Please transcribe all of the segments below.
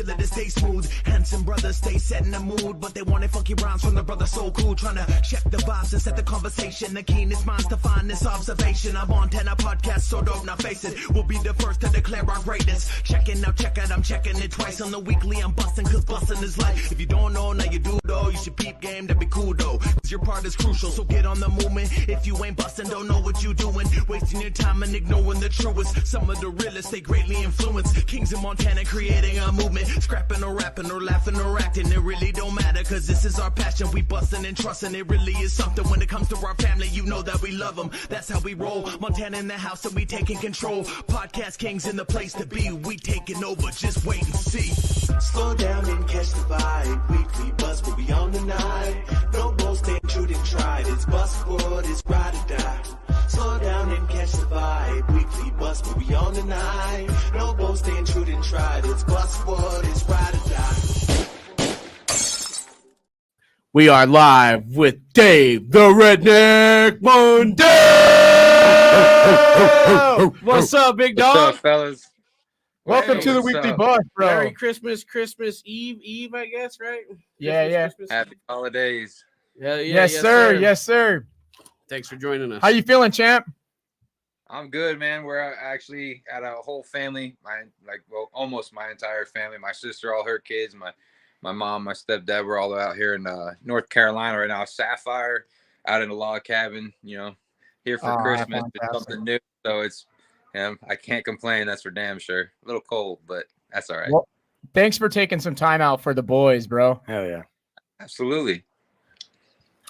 killer to stay smooth. Handsome brothers stay set in the mood, but they wanted funky rhymes from the brother so cool. Trying to check the vibes and set the conversation. The keenest minds to find this observation. I'm on 10 podcast, so dope, now face it. We'll be the first to declare our greatness. Checking out, check it, I'm checking it twice on the weekly. I'm busting, cause busting is life. If you don't know, now you do though. You should peep game, that'd be cool though. Cause your part is crucial, so get on the movement. If you ain't busting, don't know what you doing. Wasting your time and ignoring the truest. Some of the realest, they greatly influence. Kings in Montana creating a movement. Scrapping or rapping or laughing or acting. It really don't matter, cause this is our passion. We busting and trusting, it really is something. When it comes to our family, you know that we love them. That's how we roll. Montana in the house and we taking control. Podcast kings in the place to be. We taking over, just wait and see. Slow down and catch the vibe. Weekly buzz, we'll be on the night. No bull, stay true and tried. It's Buzzwood, it's ride or die. Slow down and catch the vibe. Weekly buzz, we'll be on the night. No bull, stay true and tried. It's Buzzwood, it's ride or die. We are live with Dave, the RedNeck Mundell. What's up, big dog? What's up, fellas? Welcome Hey, to the what's weekly up? buzz, bro. Merry Christmas, Eve, I guess, right? Yeah. Christmas. Happy holidays. Yeah, Yes, sir. Yes, sir. Thanks for joining us. How you feeling, champ? I'm good, man. We're actually at a whole family, almost my entire family. My sister, all her kids, my mom, my stepdad. We're all out here in North Carolina right now. Sapphire, out in a log cabin. You know, here for Christmas. It's something new, so it's. I can't complain. That's for damn sure. A little cold, but that's all right. Well, thanks for taking some time out for the boys, bro. Hell yeah. Absolutely.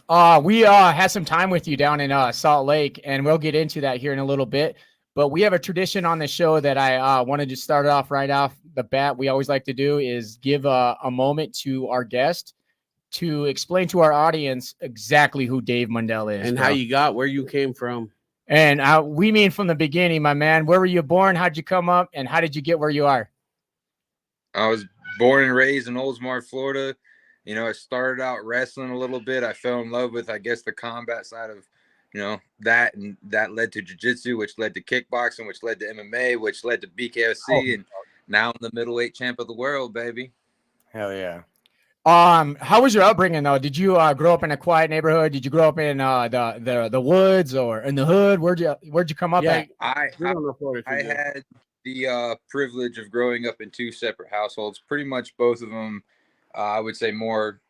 We had some time with you down in Salt Lake, and we'll get into that here in a little bit. But we have a tradition on the show that I wanted to start off right off the bat. We always like to do is give a moment to our guest to explain to our audience exactly who Dave Mundell is And bro. how you got where you came from. And we mean from the beginning, my man. Where were you born? How'd you come up? And how did you get where you are? I was born and raised in Oldsmar, Florida. You know, I started out wrestling a little bit. I fell in love with, I guess, the combat side of, that. And that led to jiu-jitsu, which led to kickboxing, which led to MMA, which led to BKFC. And now I'm the middleweight champ of the world, baby. Hell yeah. How was your upbringing though? Did you grow up in a quiet neighborhood? Did you grow up in the woods or in the hood? Where'd you come up at? I had the privilege of growing up in two separate households. Pretty much both of them, I would say more.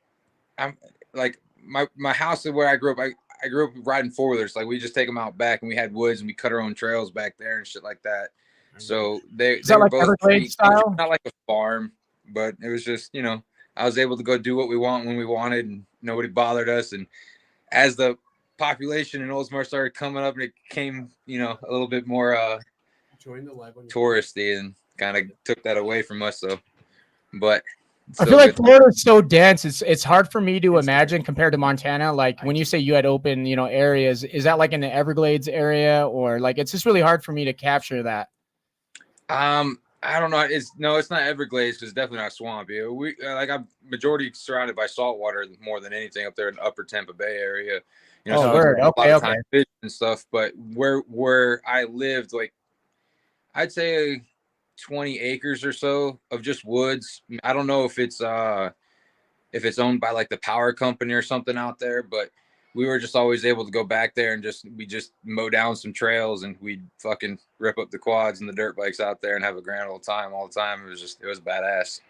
I'm like my house is where I grew up. I grew up riding four-wheelers. Like we just take them out back, and we had woods, and we cut our own trails back there and shit like that. So they were like both Everglades style? not like a farm, but it was just I was able to go do what we want when we wanted, and nobody bothered us. And as the population in Oldsmar started coming up, and it became, a little bit more touristy, and kind of took that away from us. So, but I feel like Florida's so dense. It's hard for me to imagine compared to Montana. Like when you say you had open, areas, is that like in the Everglades area, or like it's just really hard for me to capture that? I don't know. It's not Everglades because it's definitely not swampy. I'm majority surrounded by salt water more than anything up there in the upper Tampa Bay area. Okay. Fish and stuff. But where I lived, like I'd say 20 acres or so of just woods. I don't know if it's owned by like the power company or something out there, but we were just always able to go back there and we just mow down some trails, and we'd fucking rip up the quads and the dirt bikes out there and have a grand old time all the time. It was badass.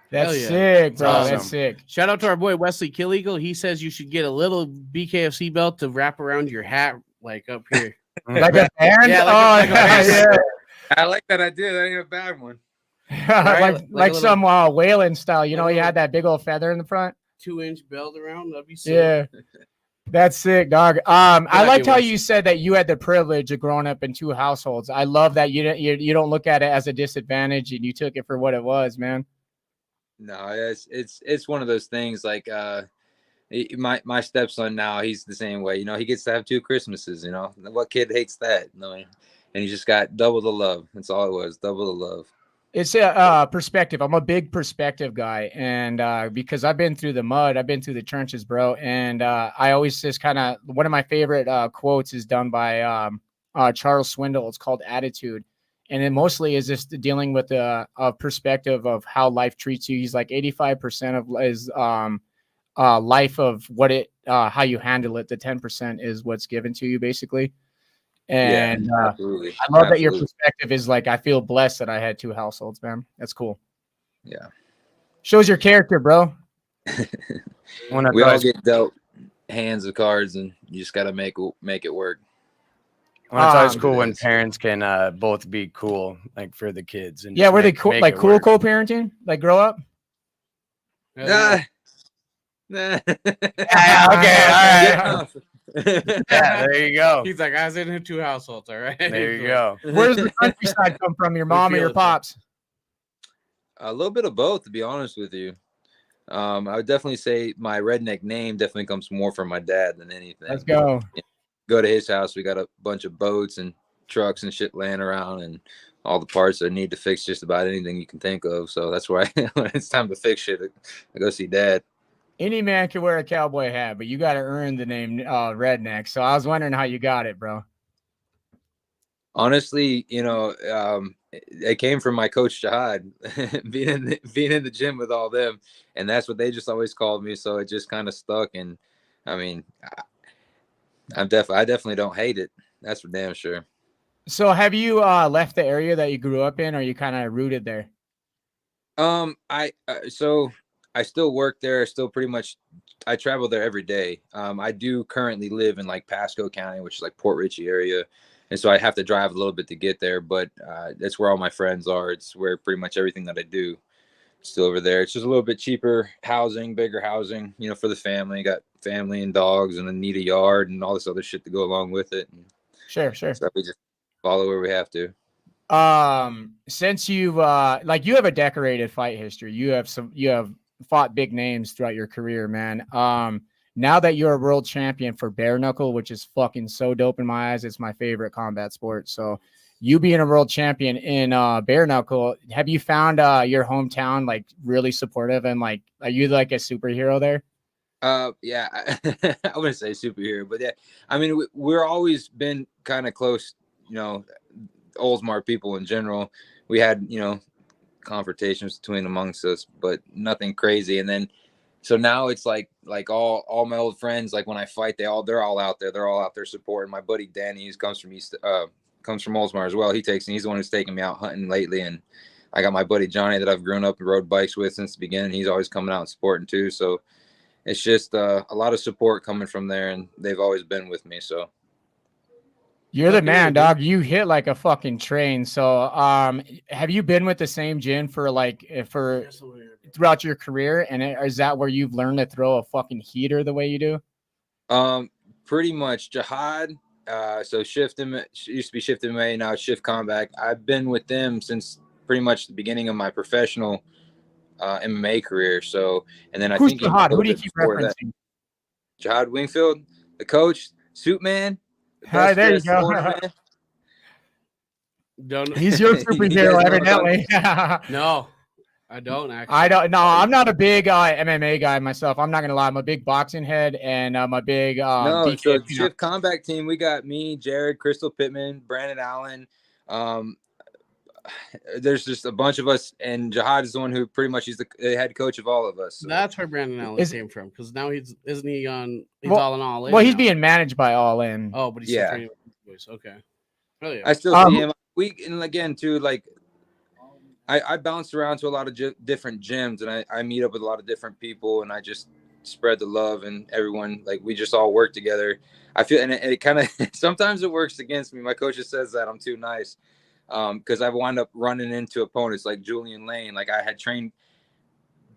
That's sick, bro. Awesome. That's sick. Shout out to our boy Wesley Killeagle. He says you should get a little BKFC belt to wrap around your hat, like up here. Like a band? Yeah, like a band. Yeah. I like that idea. That ain't a bad one. like some whaling style. You had that big old feather in the front. 2-inch belt around. That'd be sick. Yeah. That's sick, dog. I liked how you said that you had the privilege of growing up in two households. I love that you don't look at it as a disadvantage, and you took it for what it was, man. No, it's one of those things. Like my stepson now, he's the same way. He gets to have 2 Christmases. What kid hates that? No, and he just got double the love. That's all it was, double the love. It's a perspective. I'm a big perspective guy, and because I've been through the mud, I've been through the trenches, bro. And I always just kind of one of my favorite quotes is done by Charles Swindoll. It's called Attitude, and then mostly is just dealing with a perspective of how life treats you. He's like 85% of is life of what it how you handle it. The 10% is what's given to you, basically. And absolutely. I love that your perspective is like, I feel blessed that I had 2 households, man. That's cool. Yeah, shows your character, bro. We all get dealt hands of cards, and you just got to make it work. Well, it's always cool when parents can both be cool, like for the kids. And were they cool, like cool co-parenting, like grow up? Nah. Yeah, okay, all right. Yeah, there you go. He's like, I was in 2 households, all right? There you go. Where does the countryside come from? Your mom or your pops? A little bit of both, to be honest with you. I would definitely say my redneck name definitely comes more from my dad than anything. Let's go. Go to his house. We got a bunch of boats and trucks and shit laying around, and all the parts that need to fix just about anything you can think of. So that's why when it's time to fix shit, I go see Dad. Any man can wear a cowboy hat, but you got to earn the name Redneck. So I was wondering how you got it, bro. Honestly, it came from my coach Jihad, being in the gym with all them, and that's what they just always called me. So it just kind of stuck. And I mean, I definitely don't hate it. That's for damn sure. So have you left the area that you grew up in, or are you kind of rooted there? I still work there. Still pretty much, I travel there every day. I do currently live in like Pasco County, which is like Port Richey area. And so I have to drive a little bit to get there, but that's where all my friends are. It's where pretty much everything that I do is still over there. It's just a little bit cheaper housing, bigger housing, for the family. Got family and dogs and a need a yard and all this other shit to go along with it. And sure. So we just follow where we have to. Since you've you have a decorated fight history, you have fought big names throughout your career, man. Now that you're a world champion for bare knuckle, which is fucking so dope in my eyes, it's my favorite combat sport. So you being a world champion in bare knuckle, have you found your hometown like really supportive, and like are you like a superhero there? Yeah, I wouldn't say superhero, but yeah, I mean we're always been kind of close, Oldsmar people in general. We had confrontations amongst us, but nothing crazy. And then so now it's like all my old friends, like when I fight, they're all out there. They're all out there supporting. My buddy Danny, who comes from Oldsmar as well. He's the one who's taken me out hunting lately. And I got my buddy Johnny that I've grown up and rode bikes with since the beginning. He's always coming out and supporting too. So it's just a lot of support coming from there, and they've always been with me. So you're the man, dog. You hit like a fucking train. So have you been with the same gym for throughout your career, and is that where you've learned to throw a fucking heater the way you do? Pretty much. Jihad, so Shift used to be Shift MMA, now it's Shift Combat. I've been with them since pretty much the beginning of my professional MMA career. So, and then Who's Jihad? Who do you keep referencing? Jihad Wingfield, the coach, Suit Man. Hi, there you go. He's your superhero, evidently. No, I don't actually. I'm not a big MMA guy myself. I'm not gonna lie. I'm a big boxing head, and I'm a big so Shift Combat team. We got me, Jared, Crystal Pittman, Brandon Allen. There's just a bunch of us, and Jihad is the one who pretty much he's the head coach of all of us. So. That's where Brandon Allen came from, because now he's all in all in. Well, he's being managed by All In. Oh, but he's still training with boys. Okay. Oh, yeah. I still see him. And again too, like I bounce around to a lot of different gyms, and I meet up with a lot of different people, and I just spread the love, and everyone, like, we just all work together. I feel, and it kind of sometimes it works against me. My coach just says that I'm too nice. Because I've wound up running into opponents like Julian Lane. Like I had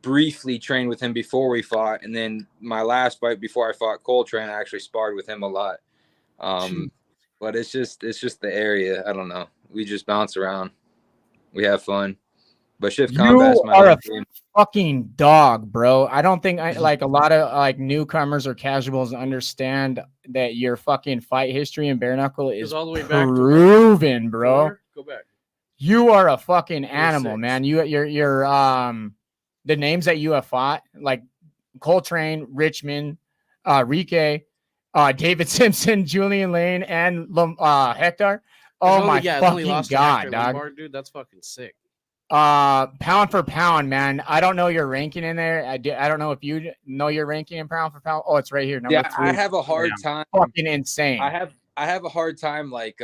briefly trained with him before we fought, and then my last fight before I fought Coltrane, I actually sparred with him a lot. But it's just the area. I don't know. We just bounce around. We have fun. But Shift Combat is my are a fucking dog, bro. I don't think a lot of newcomers or casuals understand that your fucking fight history in bare knuckle is all the way back proven, bro. Go back. You are a fucking animal, man. You're the names that you have fought, like Coltrane, Richmond, Rike, David Simpson, Julian Lane, and Hector. Oh my only fucking lost to god, Hector dog. Lombard, dude. That's fucking sick. Pound for pound, man. I don't know your ranking in there. I don't know if you know your ranking in pound for pound. Oh, it's right here, number 3. I have a hard time. Fucking insane. I have a hard time like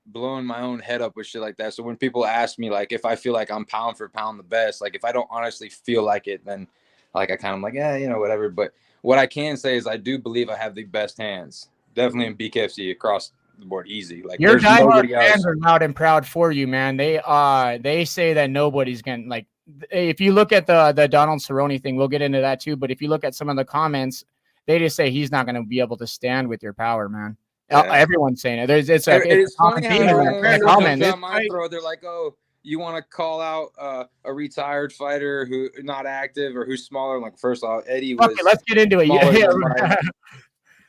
blowing my own head up with shit like that. So when people ask me like if I feel like I'm pound for pound the best, like if I don't honestly feel like it, then like I kind of like, yeah, you know, whatever. But what I can say is I do believe I have the best hands. Definitely in BKFC across the board, easy. Like your diehard nobody else. fans are loud and proud for you, man. They say that nobody's gonna like. If you look at the Donald Cerrone thing, we'll get into that too. But if you look at some of the comments, they just say he's not going to be able to stand with your power, man. Yeah. Everyone's saying it. It's funny how everyone down my throat, they're like, oh, you want to call out a retired fighter who not active or who's smaller? Like, first off, Eddie was. Okay, let's get into it. Yeah.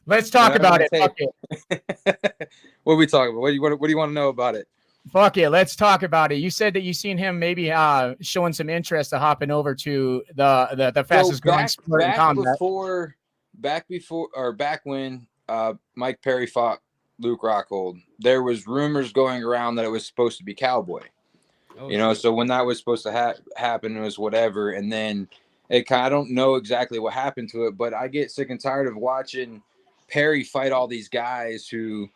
Let's talk about it. Fuck it. What are we talking about? What do you want to know about it? Fuck it. Let's talk about it. You said that you seen him maybe showing some interest to hopping over to the fastest growing sport in combat. Back when Mike Perry fought Luke Rockhold, there was rumors going around that it was supposed to be Cowboy. Oh, you know, so when that was supposed to happen, it was whatever. And then I don't know exactly what happened to it, but I get sick and tired of watching Perry fight all these guys who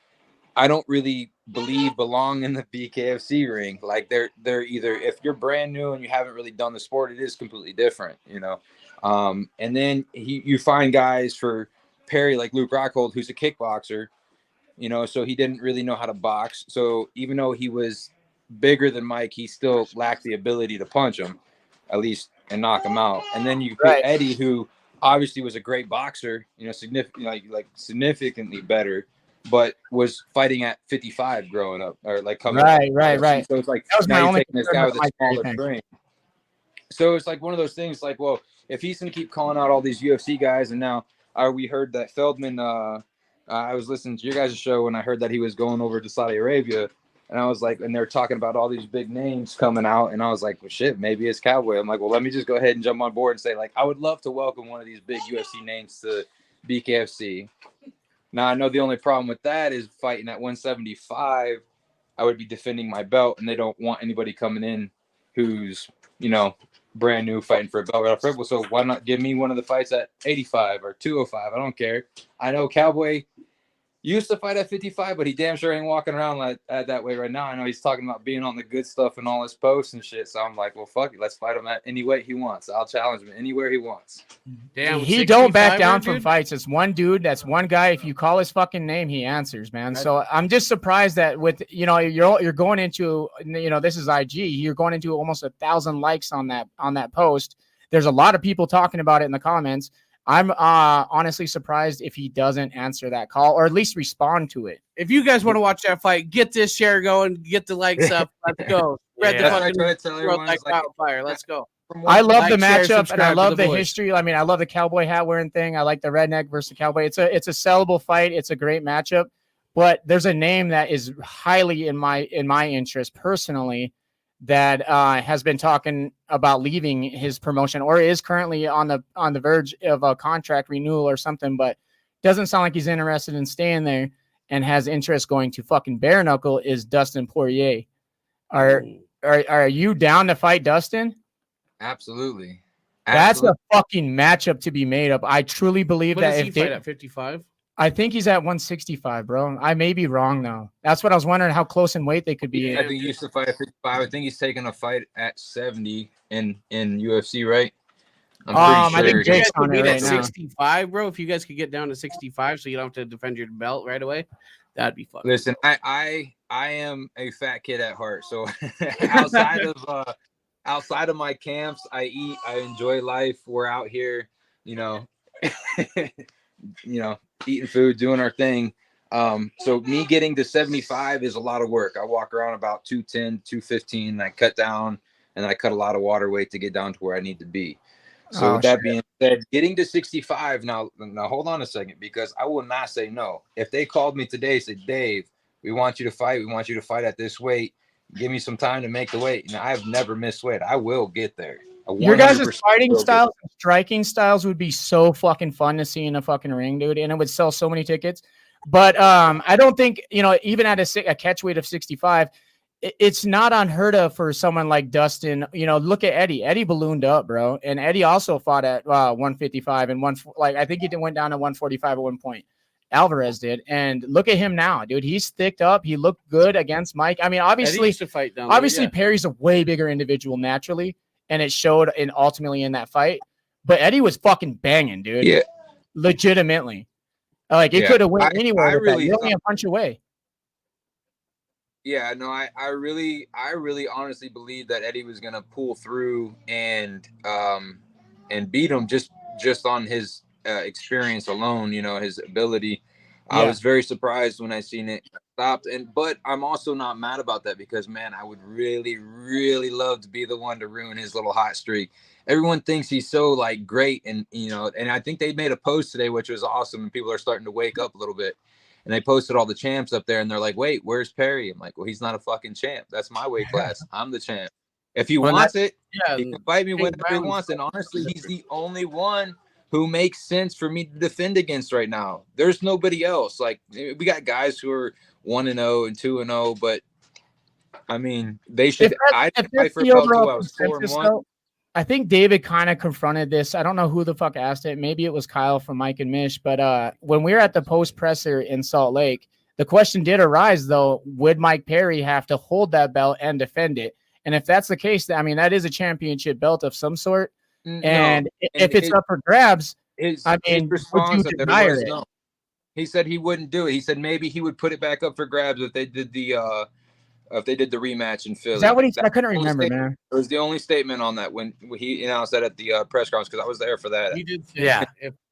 I don't really believe belong in the BKFC ring. Like they're either, if you're brand new and you haven't really done the sport, it is completely different, you know. And then you find guys for Perry like Luke Rockhold, who's a kickboxer, you know, so he didn't really know how to box. So even though he was bigger than Mike, he still lacked the ability to punch him, at least, and knock him out. And then you put Eddie, who obviously was a great boxer, you know, significantly better, but was fighting at 55 growing up, or like coming right. So it's like that was now my you're taking this guy with a smaller thing. frame. So it's like one of those things. Like, well, if he's gonna keep calling out all these UFC guys, and now we heard that Feldman. I was listening to your guys' show and I heard that he was going over to Saudi Arabia. And I was like, and they're talking about all these big names coming out. And I was like, well, shit, maybe it's Cowboy. I'm like, well, let me just go ahead and jump on board and say, like, I would love to welcome one of these big UFC names to BKFC. Now, I know the only problem with that is fighting at 175, I would be defending my belt, and they don't want anybody coming in who's, you know, brand new fighting for a belt. So why not give me one of the fights at 85 or 205? I don't care. I know Cowboy used to fight at 55, but he damn sure ain't walking around like that way right now. I know he's talking about being on the good stuff and all his posts and shit. So I'm like, well, fuck it. Let's fight him at any weight he wants. I'll challenge him anywhere he wants. Damn, he don't back down from fights. It's one dude. That's one guy. If you call his fucking name, he answers, man. So I'm just surprised that with, you know, you're going into, you know, this is IG. You're going into almost 1,000 likes on that post. There's a lot of people talking about it in the comments. I'm honestly surprised if he doesn't answer that call or at least respond to it. If you guys want to watch that fight, get this share going, get the likes up. Let's go. Spread the fucking world like wildfire. Let's go. I love the matchup and I love the history. I mean, I love the cowboy hat wearing thing. I like the redneck versus the cowboy. It's a sellable fight. It's a great matchup. But there's a name that is highly in my interest personally that has been talking about leaving his promotion or is currently on the verge of a contract renewal or something, but doesn't sound like he's interested in staying there and has interest going to fucking bare knuckle, is Dustin Poirier. Are you down to fight Dustin? Absolutely. That's a fucking matchup to be made up. I truly believe that if he fight at 55. I think he's at 165, bro. I may be wrong though. That's what I was wondering, how close in weight they could be. I think he used to fight at 55. I think he's taking a fight at 70 in UFC, right? I'm pretty sure. I think Jake's on it right 65, bro. If you guys could get down to 65, so you don't have to defend your belt right away, that'd be fun. Listen, I am a fat kid at heart, so outside of my camps, I eat. I enjoy life. We're out here, you know. Eating food, doing our thing. So me getting to 75 is a lot of work. I walk around about 210, 215, and I cut down, and then I cut a lot of water weight to get down to where I need to be. So with that being said, getting to 65, now hold on a second, because I will not say no. If they called me today, said, Dave, we want you to fight. We want you to fight at this weight. Give me some time to make the weight. Now, I've never missed weight. I will get there. Your guys' fighting styles and striking styles would be so fucking fun to see in a fucking ring, dude, and it would sell so many tickets. But I don't think, even at a catch weight of 65, it's not unheard of for someone like Dustin. Look at Eddie. Eddie ballooned up, bro. And Eddie also fought at 155 and I think he went down to 145 at one point. Alvarez did. And look at him now, dude. He's thicked up. He looked good against Mike. I mean, obviously, used to fight down there, obviously Perry's a way bigger individual naturally, and it showed ultimately in that fight. But Eddie was fucking banging, dude. Yeah. Legitimately. Like, it could have went anywhere. You're only a punch away. Yeah, no, I really honestly believe that Eddie was gonna pull through and beat him just on his experience alone, his ability. Yeah. I was very surprised when I seen it stopped, but I'm also not mad about that because, man, I would really, really love to be the one to ruin his little hot streak. Everyone thinks he's so like great, and and I think they made a post today, which was awesome, and people are starting to wake up a little bit. And they posted all the champs up there, and they're like, "Wait, where's Perry?" I'm like, "Well, he's not a fucking champ. That's my weight class. I'm the champ. If he wants it, he can fight me whenever he wants." And honestly, he's the only one who makes sense for me to defend against right now. There's nobody else. Like, we got guys who are 1-0 and 2-0, but I mean, they should. I fight for a belt too. I was 4-1. I think David kind of confronted this. I don't know who the fuck asked it. Maybe it was Kyle from Mike and Mish. But when we were at the post presser in Salt Lake, the question did arise, though, would Mike Perry have to hold that belt and defend it? And if that's the case, I mean, that is a championship belt of some sort. And if it's up for grabs, his would response you deny it? No. He said he wouldn't do it. He said maybe he would put it back up for grabs if they did the rematch in Philly. Is that what he said? I couldn't remember, man. It was the only statement on that when he announced that at the press conference, because I was there for that. He did say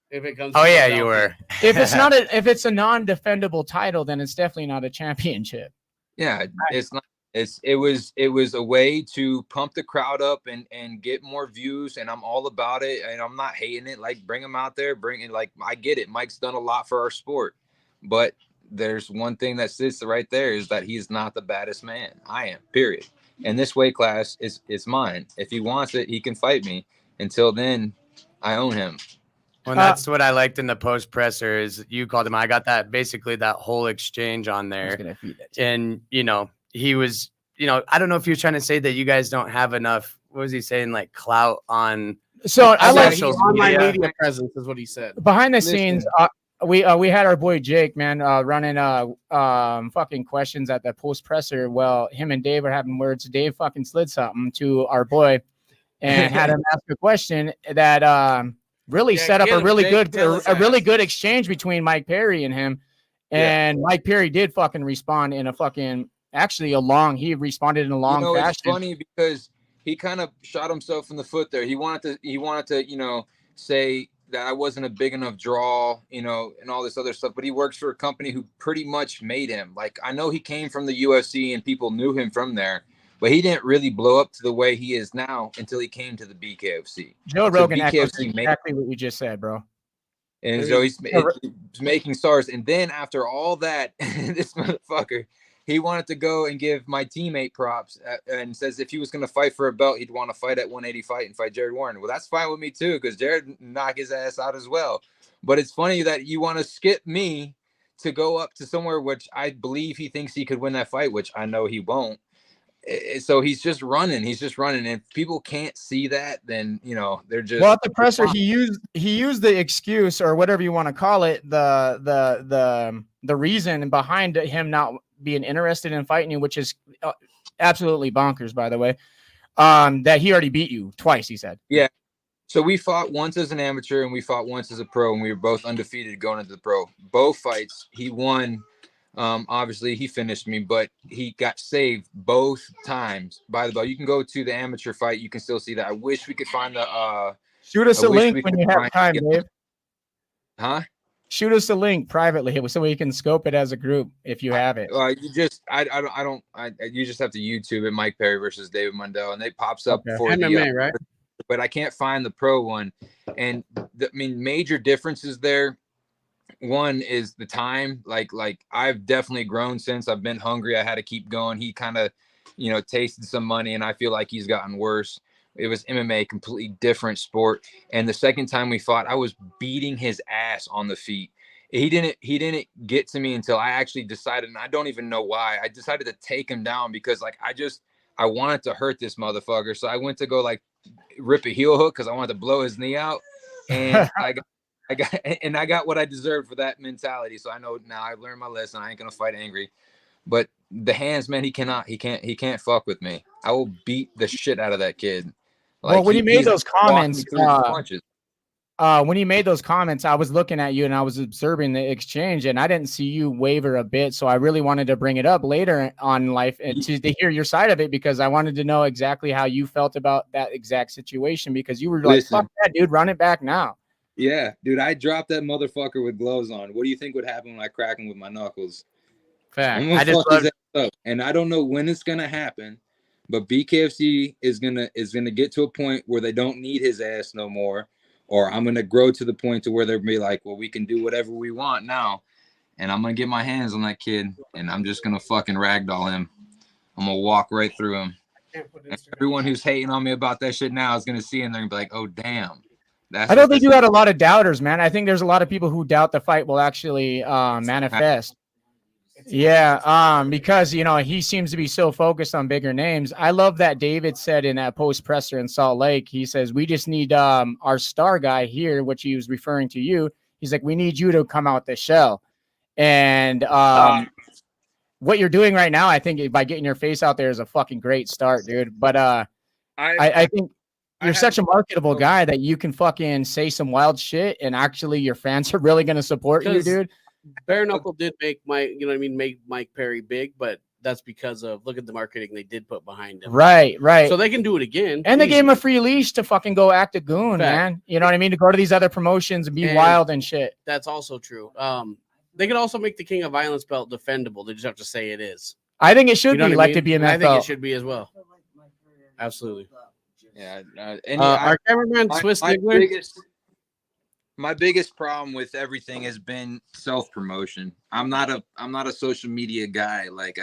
if it comes. Oh yeah, you were. If it's a non-defendable title, then it's definitely not a championship. Yeah, it's not. It was a way to pump the crowd up and get more views, and I'm all about it, and I'm not hating it. Like, bring him out there, I get it. Mike's done a lot for our sport, but there's one thing that sits right there is that he's not the baddest man. I am, period. And this weight class is mine. If he wants it, he can fight me. Until then, I own him. Well, that's what I liked in the post presser is you called him. I got that whole exchange on there. And, he was, I don't know if he was trying to say that you guys don't have enough. What was he saying? Like clout on. So I like online media presence is what he said. Behind the scenes, we had our boy Jake, man, running fucking questions at the post presser. Well, him and Dave are having words. Dave fucking slid something to our boy and had him ask a question that really set up a really good exchange between Mike Perry and him. And Mike Perry did fucking respond in a fucking he responded in a long fashion. It's funny because he kind of shot himself in the foot there. He wanted to say that I wasn't a big enough draw, and all this other stuff, but he works for a company who pretty much made him. Like, I know he came from the UFC and people knew him from there, but he didn't really blow up to the way he is now until he came to the BKFC. Joe Rogan echoes exactly what you just said, bro. And so he's making stars. And then after all that, this motherfucker, he wanted to go and give my teammate props and says if he was going to fight for a belt, he'd want to fight at 180 fight and fight Jared Warren. Well, that's fine with me too, because Jared knocked his ass out as well. But it's funny that you want to skip me to go up to somewhere which I believe he thinks he could win that fight, which I know he won't. So he's just running. And if people can't see that, then they're just. Well, at the presser, he used the excuse or whatever you want to call it, the reason behind him not being interested in fighting you, which is absolutely bonkers, by the way. That he already beat you twice, he said. Yeah. So we fought once as an amateur and we fought once as a pro, and we were both undefeated going into the pro. Both fights, he won. Obviously he finished me, but he got saved both times by the bell. You can go to the amateur fight. You can still see that. I wish we could find the, shoot us a link when you have time, Dave. Huh? Shoot us a link privately so we can scope it as a group if you have it. You just have to YouTube it, Mike Perry versus David Mundell, and it pops up for MMA, right? But I can't find the pro one. And major differences there. One is the time. Like I've definitely grown since. I've been hungry. I had to keep going. He kind of, tasted some money, and I feel like he's gotten worse. It was MMA, completely different sport. And the second time we fought, I was beating his ass on the feet. he didn't get to me until I actually decided, and I don't even know why. I decided to take him down because like I wanted to hurt this motherfucker. So I went to go like rip a heel hook because I wanted to blow his knee out, and I got what I deserved for that mentality. So I know now I've learned my lesson. I ain't gonna fight angry. But the hands, man, he can't fuck with me. I will beat the shit out of that kid. Like, well, when you made those comments, punches. When you made those comments, I was looking at you and I was observing the exchange, and I didn't see you waver a bit. So I really wanted to bring it up later on life and to hear your side of it, because I wanted to know exactly how you felt about that exact situation, because you were like, fuck that, dude, run it back now. Yeah, dude, I dropped that motherfucker with gloves on. What do you think would happen when I crack him with my knuckles? Fact. I just fuck his ass up. And I don't know when it's gonna happen, but BKFC is gonna get to a point where they don't need his ass no more, or I'm gonna grow to the point to where they'll be like, well, we can do whatever we want now, and I'm gonna get my hands on that kid, and I'm just gonna fucking ragdoll him. I'm gonna walk right through him. And everyone who's hating on me about that shit now is gonna see him there and be like, oh damn. I don't think you had a lot of doubters, man. I think there's a lot of people who doubt the fight will actually manifest. Yeah, because, you know, he seems to be so focused on bigger names. I love that David said in that post presser in Salt Lake, he says, we just need our star guy here, which he was referring to you. He's like, we need you to come out the shell. And what you're doing right now, I think by getting your face out there is a fucking great start, dude. But I think you're such a marketable guy that you can fucking say some wild shit and actually your fans are really going to support you, dude. Bare Knuckle did make make Mike Perry big, but that's because of look at the marketing they did put behind him. Right. So they can do it again. And they gave him a free leash to fucking go act a goon, man. You know what I mean? To go to these other promotions and be wild and shit. That's also true. They could also make the King of Violence belt defendable. They just have to say it is. I think it should be like to be a I think it should be as well. Absolutely. Yeah. Our cameraman Swiss My biggest problem with everything has been self-promotion. I'm not a social media guy. Like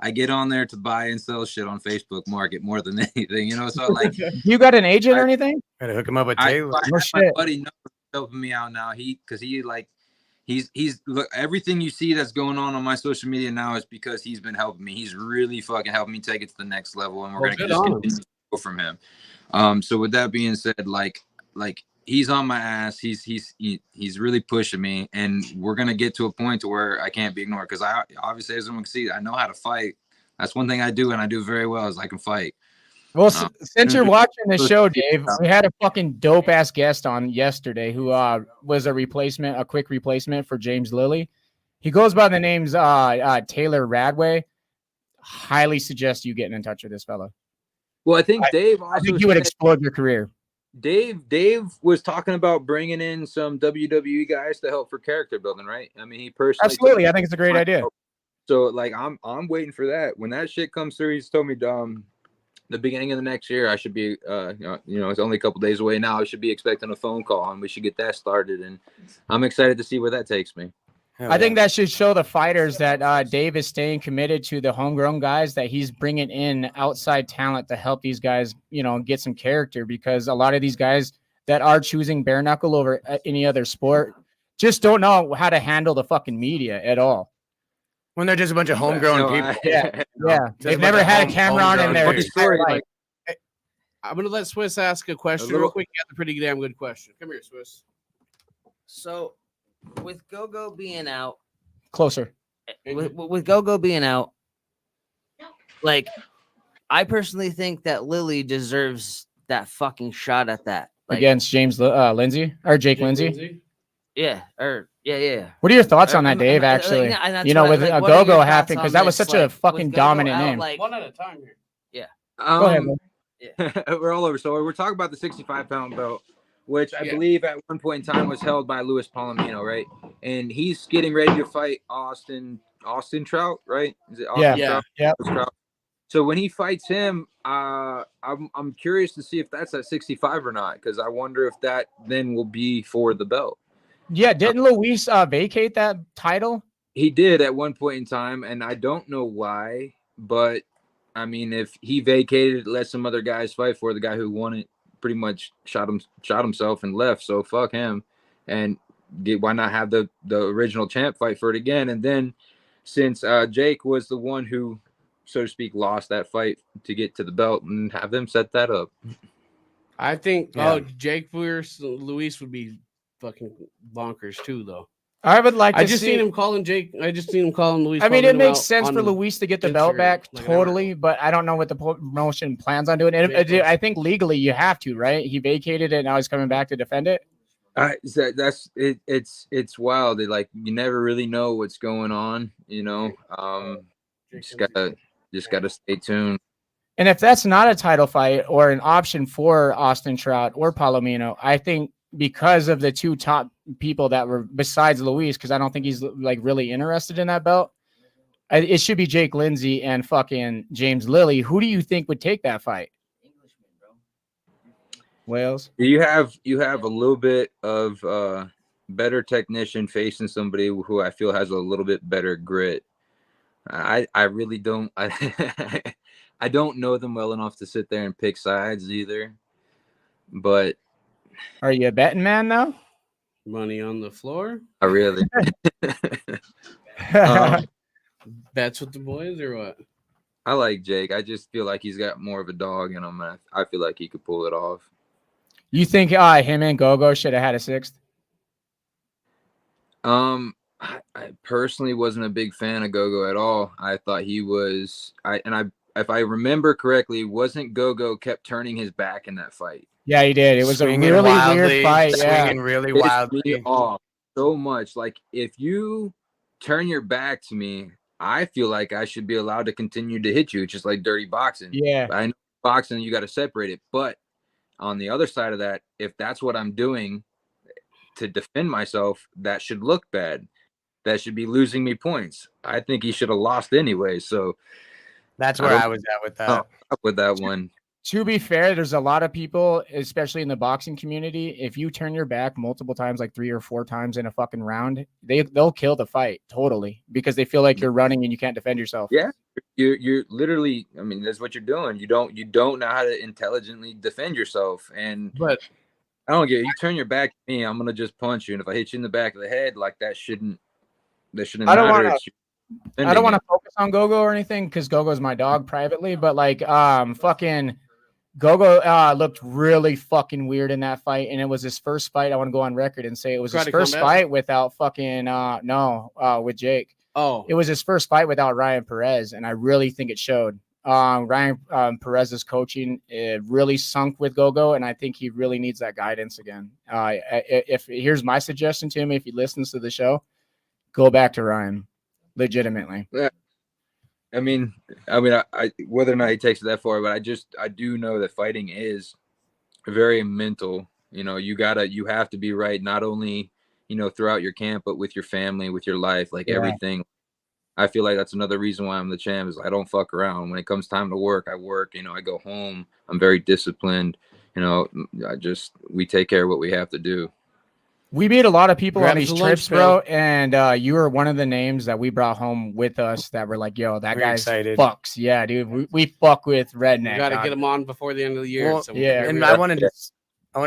I get on there to buy and sell shit on Facebook Market more than anything, you know. So like, you got an agent or anything? Gotta hook him up with Taylor. My buddy knows helping me out now. He's look, everything you see that's going on my social media now is because he's been helping me. He's really fucking helping me take it to the next level, and we're gonna just continue to go from him. So with that being said, like. He's on my ass. He's really pushing me, and we're gonna get to a point to where I can't be ignored. Because I obviously, as everyone can see, I know how to fight. That's one thing I do, and I do very well, is I can fight. Well, since you're watching the show, Dave, we had a fucking dope ass guest on yesterday who was a quick replacement for James Lilly. He goes by the names Taylor Radway. Highly suggest you getting in touch with this fella. Well, I think Dave. I think you would explode your career. Dave was talking about bringing in some WWE guys to help for character building, right? I mean, he personally absolutely. I think it's a great idea. So, like, I'm waiting for that. When that shit comes through, he's told me the beginning of the next year I should be it's only a couple days away now. I should be expecting a phone call, and we should get that started. And I'm excited to see where that takes me. I think that should show the fighters that Dave is staying committed to the homegrown guys, that he's bringing in outside talent to help these guys, get some character, because a lot of these guys that are choosing bare knuckle over any other sport just don't know how to handle the fucking media at all. When they're just a bunch of homegrown people. Yeah. They've never had a camera on in their story. I'm going to let Swiss ask a question real quick. You got a pretty damn good question. Come here, Swiss. So, with Go-Go being out, closer. With Go-Go being out, like, I personally think that Lilly deserves that fucking shot at that. Like, against James Lindsay or Jake Lindsay? Yeah. What are your thoughts on that, Dave? Actually, with a Go-Go happening, because that was such a fucking dominant name. Like, one at a time here. Yeah. Go ahead, man. We're all over. So we're talking about the 65-pound belt, which I believe at one point in time was held by Louis Palomino, right? And he's getting ready to fight Austin Trout, right? Is it Austin Trout? Yeah. Trout. So when he fights him, I'm curious to see if that's at 65 or not, because I wonder if that then will be for the belt. Yeah, didn't Luis vacate that title? He did at one point in time, and I don't know why, but I mean, if he vacated, let some other guys fight for the guy who won it. Pretty much shot himself and left. So fuck him. And why not have the original champ fight for it again? And then since Jake was the one who, so to speak, lost that fight to get to the belt, and have them set that up. I think Jake versus Luis would be fucking bonkers too, though. I would like to I just see seen him calling Jake. I just seen him calling Luis. I mean, it makes out sense on for Luis to get the belt Instagram, back, like an totally, but I don't know what the promotion plans on doing. And I think legally you have to, right? He vacated it, now he's coming back to defend it. That's it. It's wild. Like, you never really know what's going on, you know. Just gotta stay tuned. And if that's not a title fight or an option for Austin Trout or Palomino, I think because of the two top people that were besides Luis, because I don't think he's like really interested in that belt, it should be Jake Lindsay and fucking James Lilly. Who do you think would take that fight? Wales. You have a little bit of better technician facing somebody who I feel has a little bit better grit. I really don't. I don't know them well enough to sit there and pick sides either. But are you a betting man though? Money on the floor. I really. Bets with the boys or what? I like Jake. I just feel like he's got more of a dog in him. And I feel like he could pull it off. You think him and Gogo should have had a sixth? I personally wasn't a big fan of Gogo at all. I thought he was. If I remember correctly, wasn't Gogo kept turning his back in that fight? Yeah, he did. It was swinging a really wildly, weird fight. Swinging really wildly. Me off so much. Like, if you turn your back to me, I feel like I should be allowed to continue to hit you, just like dirty boxing. Yeah. I know boxing, you got to separate it. But on the other side of that, if that's what I'm doing to defend myself, that should look bad. That should be losing me points. I think he should have lost anyway. So that's where I was at with that. With that one. To be fair, there's a lot of people, especially in the boxing community, if you turn your back multiple times, like 3 or 4 times in a fucking round, they'll kill the fight totally because they feel like you're running and you can't defend yourself. Yeah, you're literally. I mean, that's what you're doing. You don't know how to intelligently defend yourself. But I don't get it. You turn your back to me, I'm gonna just punch you. And if I hit you in the back of the head, like that shouldn't I don't want to focus on Gogo or anything because Gogo's my dog privately, but like fucking Gogo looked really fucking weird in that fight, and it was his first fight. I want to go on record and say it was his first fight without fucking with Jake. Oh, it was his first fight without Ryan Perez, and I really think it showed. Ryan Perez's coaching really sunk with Gogo, and I think he really needs that guidance again. If here's my suggestion to him, if he listens to the show, go back to Ryan, legitimately. Yeah. I mean, I whether or not he takes it that far, but I do know that fighting is very mental. You know, you have to be right, not only, you know, throughout your camp, but with your family, with your life, like everything. I feel like that's another reason why I'm the champ is I don't fuck around. When it comes time to work, I work, you know, I go home. I'm very disciplined. You know, we take care of what we have to do. We meet a lot of people on these trips, bro, and you were one of the names that we brought home with us that were like, yo, that guy's fucks. Yeah, dude, we fuck with RedNeck. You got to get him on before the end of the year. Well, yeah, and I wanted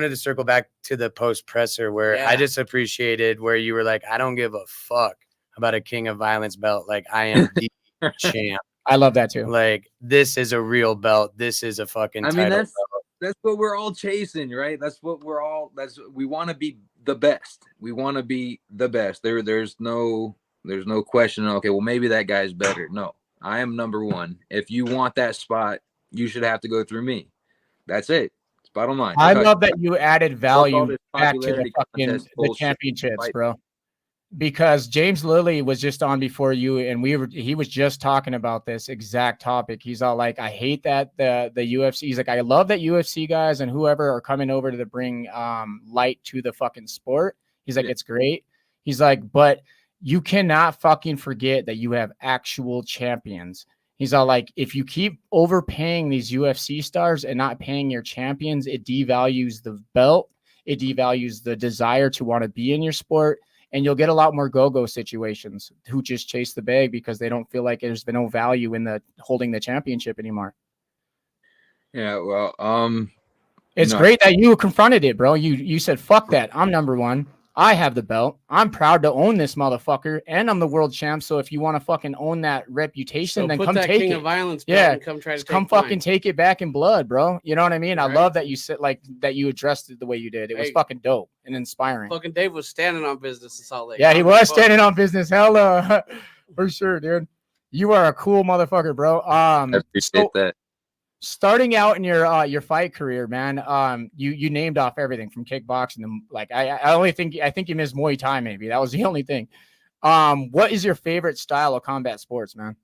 to circle back to the post presser where I just appreciated where you were like, I don't give a fuck about a King of Violence belt. Like, I am the champ. I love that too. Like, this is a real belt. This is a fucking title belt. That's what we're all chasing, right? We want to be the best. We want to be the best. There's no question. Okay, well, maybe that guy's better. No, I am number one. If you want that spot, you should have to go through me. That's it. It's bottom line. I love that you added value back to the championships, bro. Because James Lilly was just on before you, and he was just talking about this exact topic. He's all like, I hate that the UFC. He's like, I love that UFC guys and whoever are coming over to bring light to the fucking sport. He's like, it's great. He's like, but you cannot fucking forget that you have actual champions. He's all like, if you keep overpaying these UFC stars and not paying your champions, it devalues the belt. It devalues the desire to want to be in your sport. And you'll get a lot more go-go situations who just chase the bag because they don't feel like there's been no value in the holding the championship anymore. Yeah, well, it's great that you confronted it, bro. You said, fuck that. I'm number one. I have the belt. I'm proud to own this motherfucker, and I'm the world champ. So if you want to fucking own that reputation, So then put come that take King it. of Violence belt Yeah, and come try to come take fucking mine. take it back in blood, bro. You know what I mean? I Right. love that you said like that you addressed it the way you did. It was Hey. fucking dope and inspiring. Fucking Dave was standing on business in Salt Lake. Yeah, he I don't was give a fuck. standing on business. Hella for sure, dude. You are a cool motherfucker, bro. I appreciate that. Starting out in your fight career, man, you named off everything from kickboxing to like I think you missed Muay Thai, maybe. That was the only thing. What is your favorite style of combat sports, man?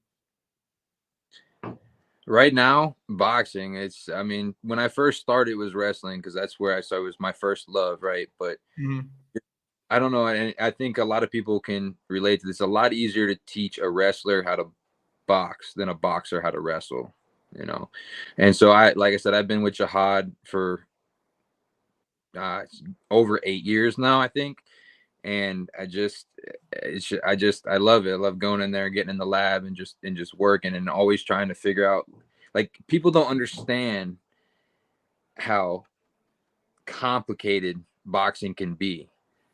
Right now, boxing. I mean, when I first started, it was wrestling because that's where I started. It was my first love, right? But I don't know. And I think a lot of people can relate to this. It's a lot easier to teach a wrestler how to box than a boxer how to wrestle, you know? And so like I said, I've been with Jihad for over 8 years now, I think. And I love it. I love going in there, getting in the lab and just working and always trying to figure out, like, people don't understand how complicated boxing can be.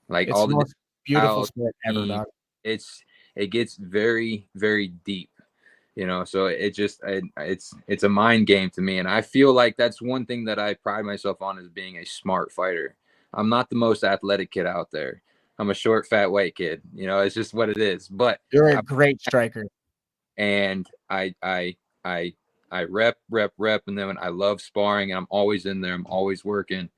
Like, It's all the the most beautiful sport ever, dog. it gets very, very deep, you know. So it's a mind game to me, and I feel like that's one thing that I pride myself on, is being a smart fighter. I'm not the most athletic kid out there. I'm a short, fat, white kid. You know, it's just what it is. But You're a great striker. And I rep, and then I love sparring, and I'm always in there. I'm always working.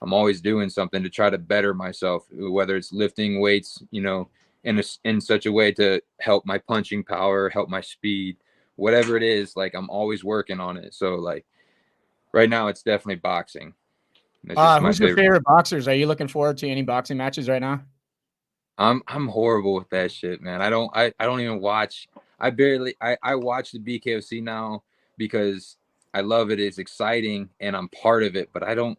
I'm always doing something to try to better myself, whether it's lifting weights, you know, in such a way to help my punching power, help my speed, whatever it is. Like, I'm always working on it. So, like, right now, it's definitely boxing. Who's your favorite boxers? Are you looking forward to any boxing matches right now? I'm horrible with that shit, man. I don't even watch. I watch the BKFC now because I love it. It's exciting and I'm part of it, but I don't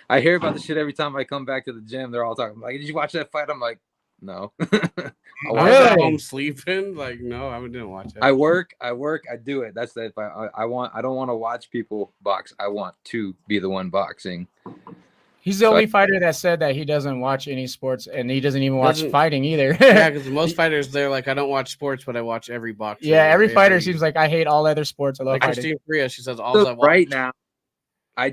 I hear about the shit every time I come back to the gym. They're all talking like, did you watch that fight? I'm like, no. I was at home sleeping. Like, no, I didn't watch it. I work, I do it. That's that. I don't want to watch people box. I want to be the one boxing. He's the only fighter that said that he doesn't watch any sports and he doesn't even watch fighting either. Yeah, because most fighters, they're like, I don't watch sports, but I watch every boxer. Yeah, every fighter seems like, I hate all other sports. I love fighting. Christine Korea, she says all I watch. Right now, I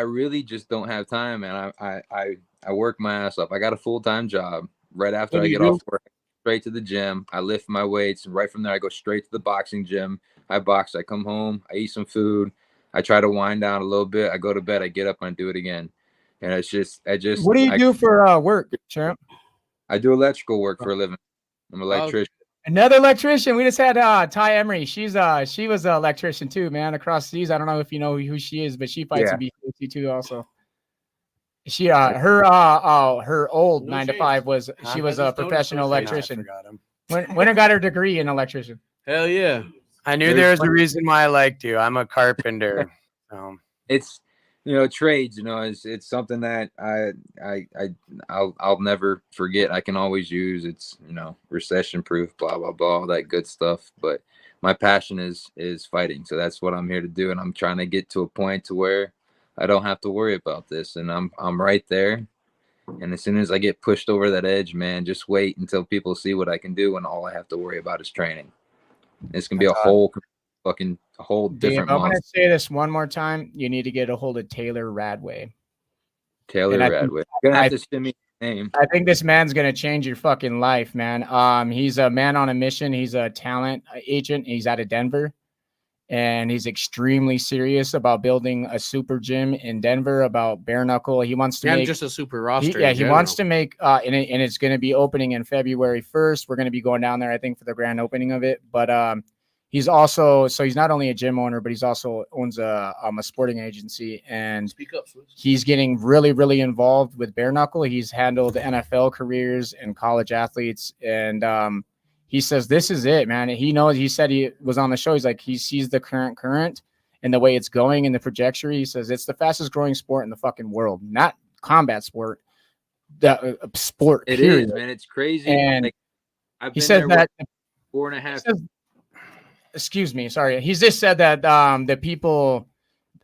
really just don't have time, man. I work my ass off. I got a full-time job. Right after I get off work, straight to the gym. I lift my weights, and right from there, I go straight to the boxing gym. I box. I come home. I eat some food. I try to wind down a little bit. I go to bed. I get up and I do it again. And it's just. What do you do for work, champ? I do electrical work for a living. I'm an electrician. Another electrician. We just had Ty Emery. she was an electrician too, man. Across seas. I don't know if you know who she is, but she fights in BKFC too, also. She her old 9 to 5 was she was a professional electrician. When I got her degree in electrician. Hell yeah! I knew there was a reason why I liked you. I'm a carpenter. It's, you know, trades. You know, it's something that I'll never forget. I can always use. It's, you know, recession proof. Blah blah blah. All that good stuff. But my passion is fighting. So that's what I'm here to do, and I'm trying to get to a point to where I don't have to worry about this, and I'm right there. And as soon as I get pushed over that edge, man, just wait until people see what I can do, and all I have to worry about is training. It's gonna be a whole different. I'm gonna say this one more time. You need to get a hold of Taylor Radway. Taylor Radway. You're gonna have to send me his name. I think this man's gonna change your fucking life, man. He's a man on a mission. He's a talent agent. He's out of Denver. And he's extremely serious about building a super gym in Denver, about bare knuckle. He wants to make just a super roster. He wants to make, and it's going to be opening in February 1st. We're going to be going down there, I think, for the grand opening of it. But he's also, so he's not only a gym owner, but he's also owns a sporting agency. And he's getting really, really involved with bare knuckle. He's handled NFL careers and college athletes. And he says, this is it, man. He knows, he said he was on the show. He's like, he sees the current and the way it's going and the trajectory. He says, it's the fastest growing sport in the fucking world, not combat sport, the sport. It is, man. It's crazy. And like, he says that 4.5. Excuse me. Sorry. He's just said that, the people,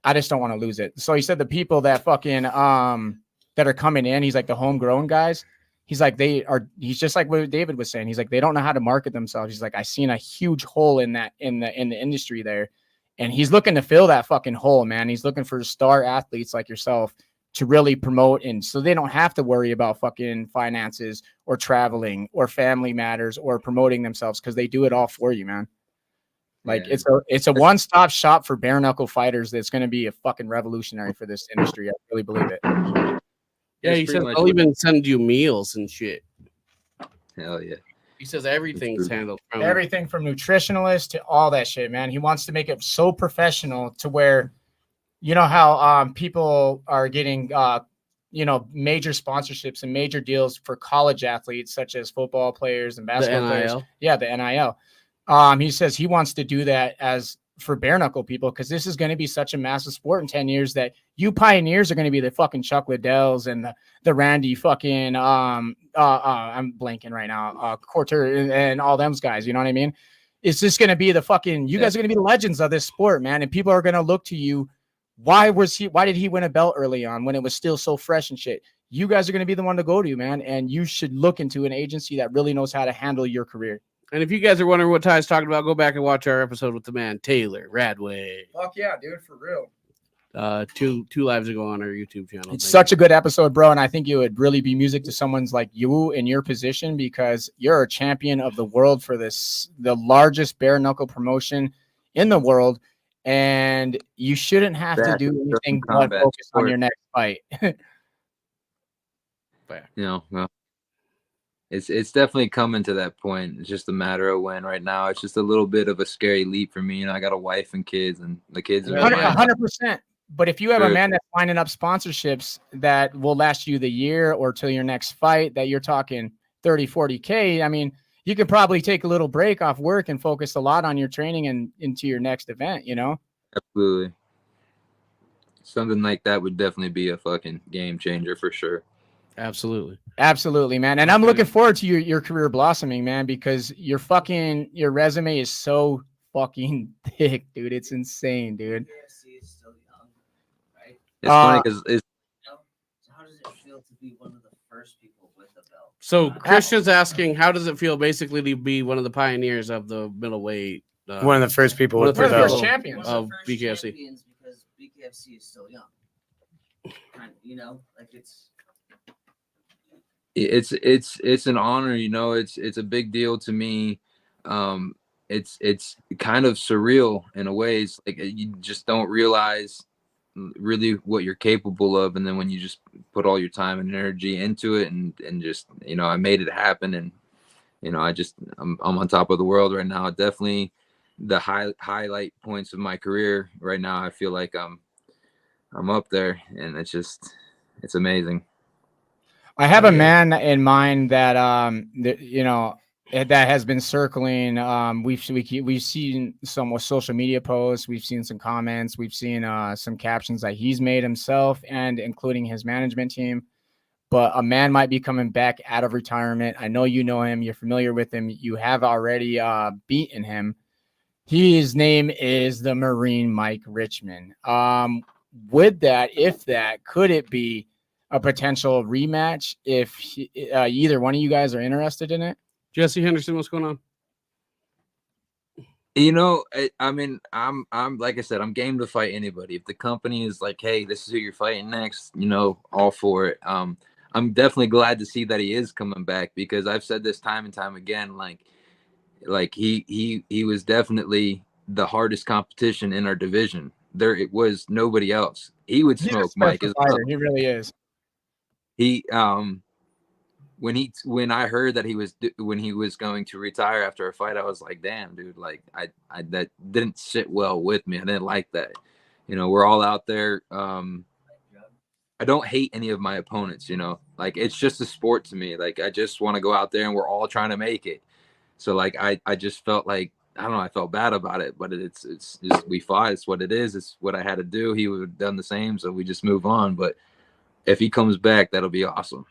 I just don't want to lose it. So he said the people that fucking, the that are coming in. He's like the homegrown guys. He's like, he's just like what David was saying. He's like, they don't know how to market themselves. He's like, I seen a huge hole in the industry there. And he's looking to fill that fucking hole, man. He's looking for star athletes like yourself to really promote. And so they don't have to worry about fucking finances or traveling or family matters or promoting themselves, because they do it all for you, man. Like it's a one-stop shop for bare knuckle fighters. That's going to be a fucking revolutionary for this industry. I really believe it. Yeah, he says they'll even send you meals and shit. Hell yeah. He says everything's handled. Everything from nutritionalists to all that shit, man. He wants to make it so professional to where, you know how people are getting, major sponsorships and major deals for college athletes, such as football players and basketball players. Yeah, the NIL. He says he wants to do that as for bare knuckle people, because this is going to be such a massive sport in 10 years that you pioneers are going to be the fucking Chuck Liddells and the Randy fucking I'm blanking right now, Corter and all them guys. You know what I mean? It's just going to be the fucking, you guys are going to be the legends of this sport, man. And people are going to look to you. Why did he win a belt early on when it was still so fresh and shit? You guys are going to be the one to go to, man. And you should look into an agency that really knows how to handle your career. And if you guys are wondering what Ty's talking about, go back and watch our episode with the man Taylor Radway. Fuck yeah, dude, for real. Two lives ago on our YouTube channel. It's such a good episode, bro, and I think it would really be music to someone's like you in your position, because you're a champion of the world for the largest bare knuckle promotion in the world, and you shouldn't have to do anything but focus on your next fight. It's definitely coming to that point. It's just a matter of when. Right now, it's just a little bit of a scary leap for me. You know, I got a wife and kids, and the kids are 100%. But if you have a man that's lining up sponsorships that will last you the year or till your next fight, that you're talking 30, 40K, I mean, you could probably take a little break off work and focus a lot on your training and into your next event, you know? Absolutely. Something like that would definitely be a fucking game changer for sure. Absolutely, man. And I'm looking forward to your career blossoming, man, because your resume is so fucking thick, dude. It's insane, dude. BKFC is still young, right? It's funny because so how does it feel to be one of the first people with a belt? So Christian's asking, how does it feel basically to be one of the pioneers of the middleweight? One of the first people with the first champions of BKFC. Because BKFC is still young. Kind of, you know, like it's an honor, you know. It's a big deal to me. It's kind of surreal in a way. It's like you just don't realize really what you're capable of, and then when you just put all your time and energy into it, and just, you know, I made it happen, and you know, I'm on top of the world right now. Definitely the highlight points of my career right now. I feel like I'm up there, and it's amazing. I have a man in mind that that has been circling. We've seen some social media posts. We've seen some comments. We've seen some captions that he's made himself and including his management team. But a man might be coming back out of retirement. I know you know him. You're familiar with him. You have already beaten him. His name is the Marine Mike Richmond. Could it be a potential rematch if either one of you guys are interested in it? Jesse Henderson, what's going on? You know, I mean, I'm like I said, I'm game to fight anybody. If the company is like, hey, this is who you're fighting next, you know, all for it. I'm definitely glad to see that he is coming back, because I've said this time and time again, like he was definitely the hardest competition in our division. It was nobody else. He would smoke Mike as well. He really is. He when I heard that he was going to retire after a fight, I was like, damn, dude, like I that didn't sit well with me. I didn't like that. You know, we're all out there. I don't hate any of my opponents, you know, like it's just a sport to me. Like I just want to go out there and we're all trying to make it. So like I just felt like, I don't know, I felt bad about it, but it's just, we fought. It's what it is. It's what I had to do. He would have done the same, so we just move on. But if he comes back, that'll be awesome.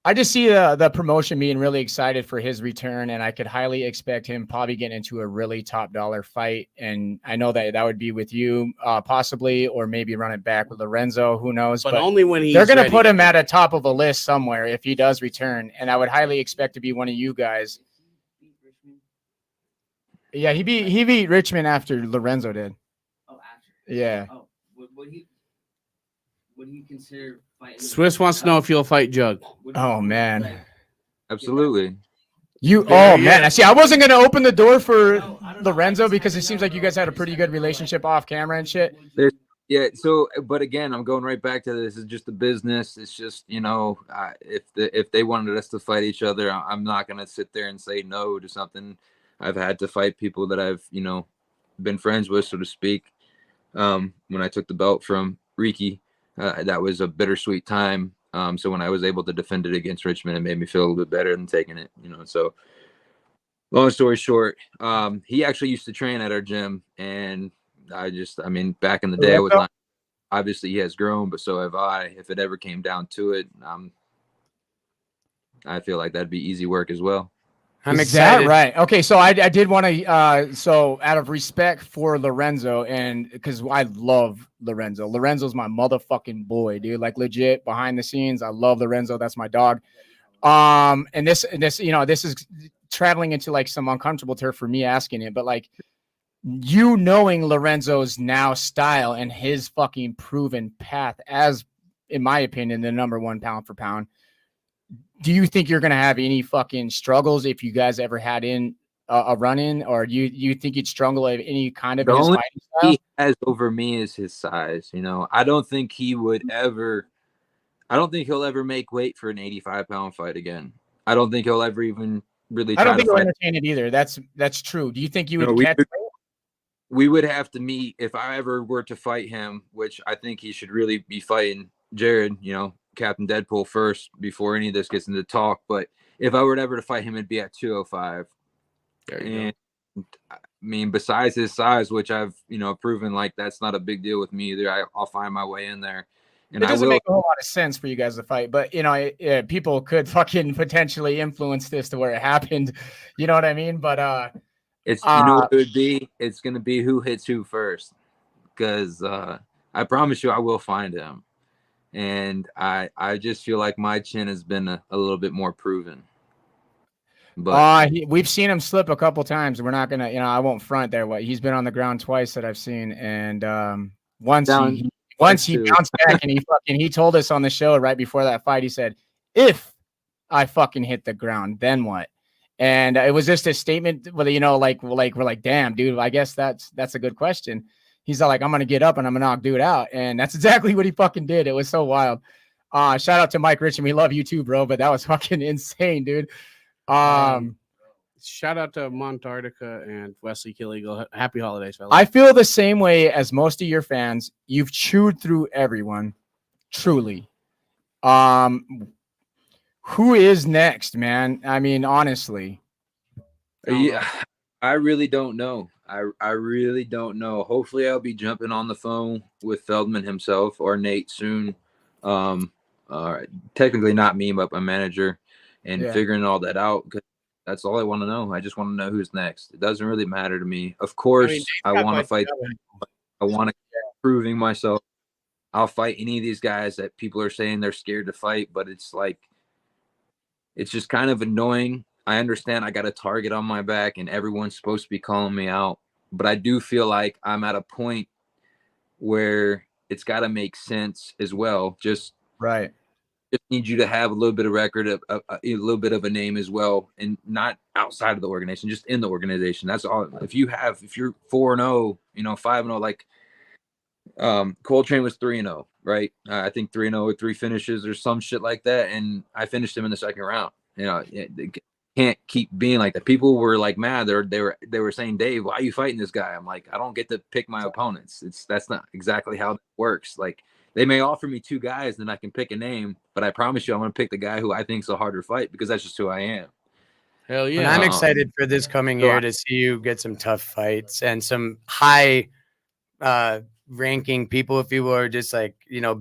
I just see the promotion being really excited for his return, and I could highly expect him probably getting into a really top dollar fight. And I know that would be with you, possibly, or maybe run it back with Lorenzo. Who knows? But only when they're going to ready. put him at a top of a list somewhere if he does return. And I would highly expect to be one of you guys. Yeah, he beat Richmond after Lorenzo did. Oh, after. Yeah. Oh, would he consider fighting? Swiss wants to know if you'll fight Jug. Oh man. Absolutely. Man. See, I wasn't gonna open the door for Lorenzo because it seems like you guys had a pretty good relationship off camera and shit. Yeah. So, but again, I'm going right back to this. It's just a business. It's just, if they wanted us to fight each other, I'm not gonna sit there and say no to something. I've had to fight people that I've, been friends with, so to speak. When I took the belt from Ricky, that was a bittersweet time. So when I was able to defend it against Richmond, it made me feel a little bit better than taking it, So long story short, he actually used to train at our gym, and back in the day, obviously he has grown, but so have I. If it ever came down to it, I feel like that'd be easy work as well. I'm excited. Right. Okay. So I did want to, so out of respect for Lorenzo, and because I love Lorenzo. Lorenzo's my motherfucking boy, dude. Like legit behind the scenes. I love Lorenzo. That's my dog. And this, this is traveling into like some uncomfortable turf for me asking it, but like knowing Lorenzo's now style and his fucking proven path as, in my opinion, the number one pound for pound. Do you think you're going to have any fucking struggles if you guys ever had in a run-in, or you think you'd struggle at any kind of his fighting style? He has over me is his size. I don't think he'll ever make weight for an 85-pound fight again. I don't think he'll ever even really try to fight. I don't think he'll entertain it either. That's true. Do you think you would catch we would have to meet if I ever were to fight him, which I think he should really be fighting Jared, Captain Deadpool first before any of this gets into talk. But if I were ever to fight him, it'd be at 205. And I mean, besides his size, which I've proven like that's not a big deal with me either. I'll find my way in there. And it doesn't make a whole lot of sense for you guys to fight, but people could fucking potentially influence this to where it happened. You know what I mean? But it's what it would be. It's gonna be who hits who first, because I promise you, I will find him. And I just feel like my chin has been a little bit more proven. But we've seen him slip a couple times. We're not gonna, I won't front there. He's been on the ground twice that I've seen, and once he bounced back and he told us on the show right before that fight. He said, "If I fucking hit the ground, then what?" And it was just a statement. Whether we're like, damn, dude. I guess that's a good question. He's like, I'm going to get up and I'm going to knock dude out. And that's exactly what he fucking did. It was so wild. Shout out to Mike Rich, and we love you too, bro. But that was fucking insane, dude. Shout out to Montartica and Wesley Killeagle. Happy holidays, fellas. I feel the same way as most of your fans. You've chewed through everyone. Truly. Who is next, man? I mean, honestly. Yeah, I really don't know. I really don't know. Hopefully I'll be jumping on the phone with Feldman himself or Nate soon. Technically not me, but my manager, and figuring all that out, because that's all I want to know. I just want to know who's next. It doesn't really matter to me. Of course, I want to fight. I want to keep proving myself. I'll fight any of these guys that people are saying they're scared to fight, but it's like, it's just kind of annoying. I understand I got a target on my back and everyone's supposed to be calling me out, but I do feel like I'm at a point where it's got to make sense as well. Just need you to have a little bit of record, a little bit of a name as well, and not outside of the organization, just in the organization. That's all. If you're 4-0, 5-0, like Coltrane was 3-0, right? I think 3-0 with 3 finishes or some shit like that, and I finished him in the second round. It can't keep being like that. People were like mad. They were saying, Dave, why are you fighting this guy? I'm like, I don't get to pick my opponents. That's not exactly how it works. Like, they may offer me 2 guys, then I can pick a name, but I promise you, I'm going to pick the guy who I think is a harder fight, because that's just who I am. Hell yeah. And I'm excited for this coming year to see you get some tough fights and some high ranking people, if you will, or just like,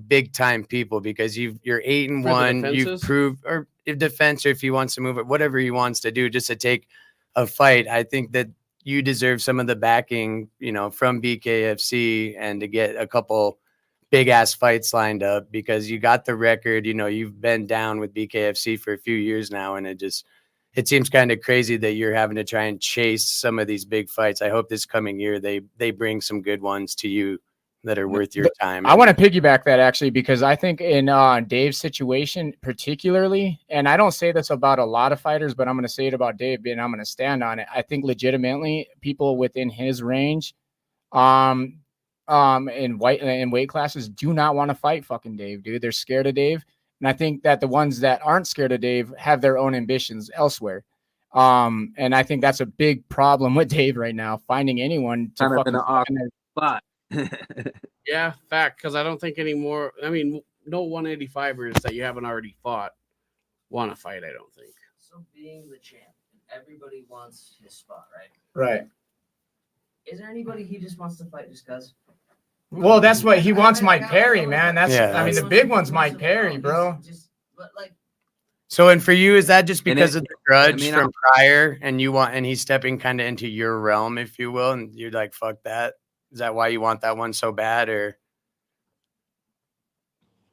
big time people, because you're 8-1, you've proved, or if defense, or if he wants to move it, whatever he wants to do, just to take a fight. I think that you deserve some of the backing, from BKFC, and to get a couple big ass fights lined up, because you got the record, you've been down with BKFC for a few years now. And it seems kind of crazy that you're having to try and chase some of these big fights. I hope this coming year, they bring some good ones to you that are worth your time. I want to piggyback that, actually, because I think in Dave's situation particularly, and I don't say this about a lot of fighters, but I'm going to say it about Dave, and I'm going to stand on it. I think legitimately people within his range, in weight classes, do not want to fight fucking Dave, dude. They're scared of Dave. And I think that the ones that aren't scared of Dave have their own ambitions elsewhere. And I think that's a big problem with Dave right now, finding anyone to fucking spot. Yeah, fact. Because I don't think anymore. I mean, no 185ers that you haven't already fought want to fight. I don't think. So being the champ, everybody wants his spot, right? Right. Is there anybody he just wants to fight just because? Well, that's what he wants, Mike Perry, man. I mean, the big one's Mike Perry, bro. So, and for you, is that just because of the grudge from prior, and he's stepping kind of into your realm, if you will, and you're like, fuck that? Is that why you want that one so bad, or?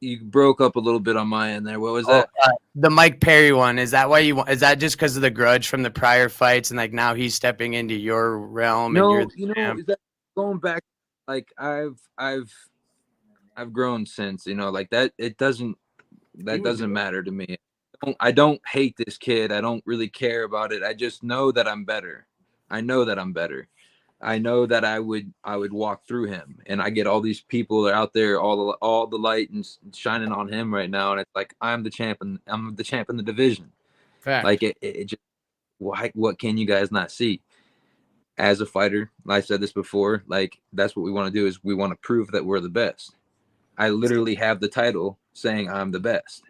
You broke up a little bit on my end there. What was that? The Mike Perry one. Is that why you want? Is that just because of the grudge from the prior fights, and like now he's stepping into your realm? No, and is that going back? Like I've grown since, like that. That doesn't matter to me. I don't hate this kid. I don't really care about it. I just know that I'm better. I know that I'm better. I know that I would walk through him, and I get all these people that are out there, all the light and shining on him right now, and it's like I'm the champ, and I'm the champ in the division. Fact. Like it just, what can you guys not see? As a fighter, I said this before, like that's what we want to do, is we want to prove that we're the best. I literally have the title saying I'm the best.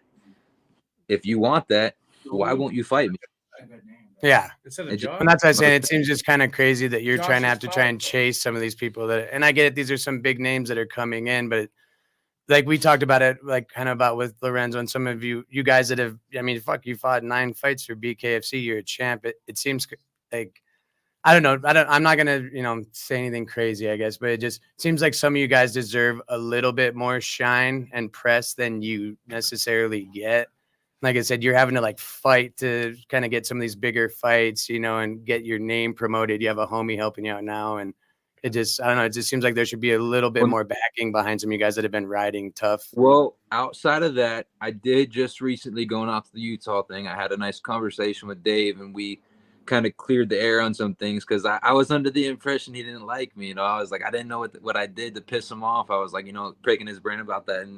If you want that, why won't you fight me? Yeah. And that's what I say. It seems just kind of crazy that you're trying to have to try and chase some of these people and I get it. These are some big names that are coming in, but like we talked about it, like kind of about with Lorenzo and some of you guys that have, I mean, fuck, you fought 9 fights for BKFC. You're a champ. It seems like, I don't know. I'm not going to, say anything crazy, I guess, but it just seems like some of you guys deserve a little bit more shine and press than you necessarily get. Like I said, you're having to like fight to kind of get some of these bigger fights, and get your name promoted. You have a homie helping you out now. And it just, I don't know. It just seems like there should be a little bit more backing behind some of you guys that have been riding tough. Well, outside of that, I did just recently, going off the Utah thing, I had a nice conversation with Dave, and we kind of cleared the air on some things, because I was under the impression he didn't like me. I was like, I didn't know what I did to piss him off. I was like, breaking his brain about that,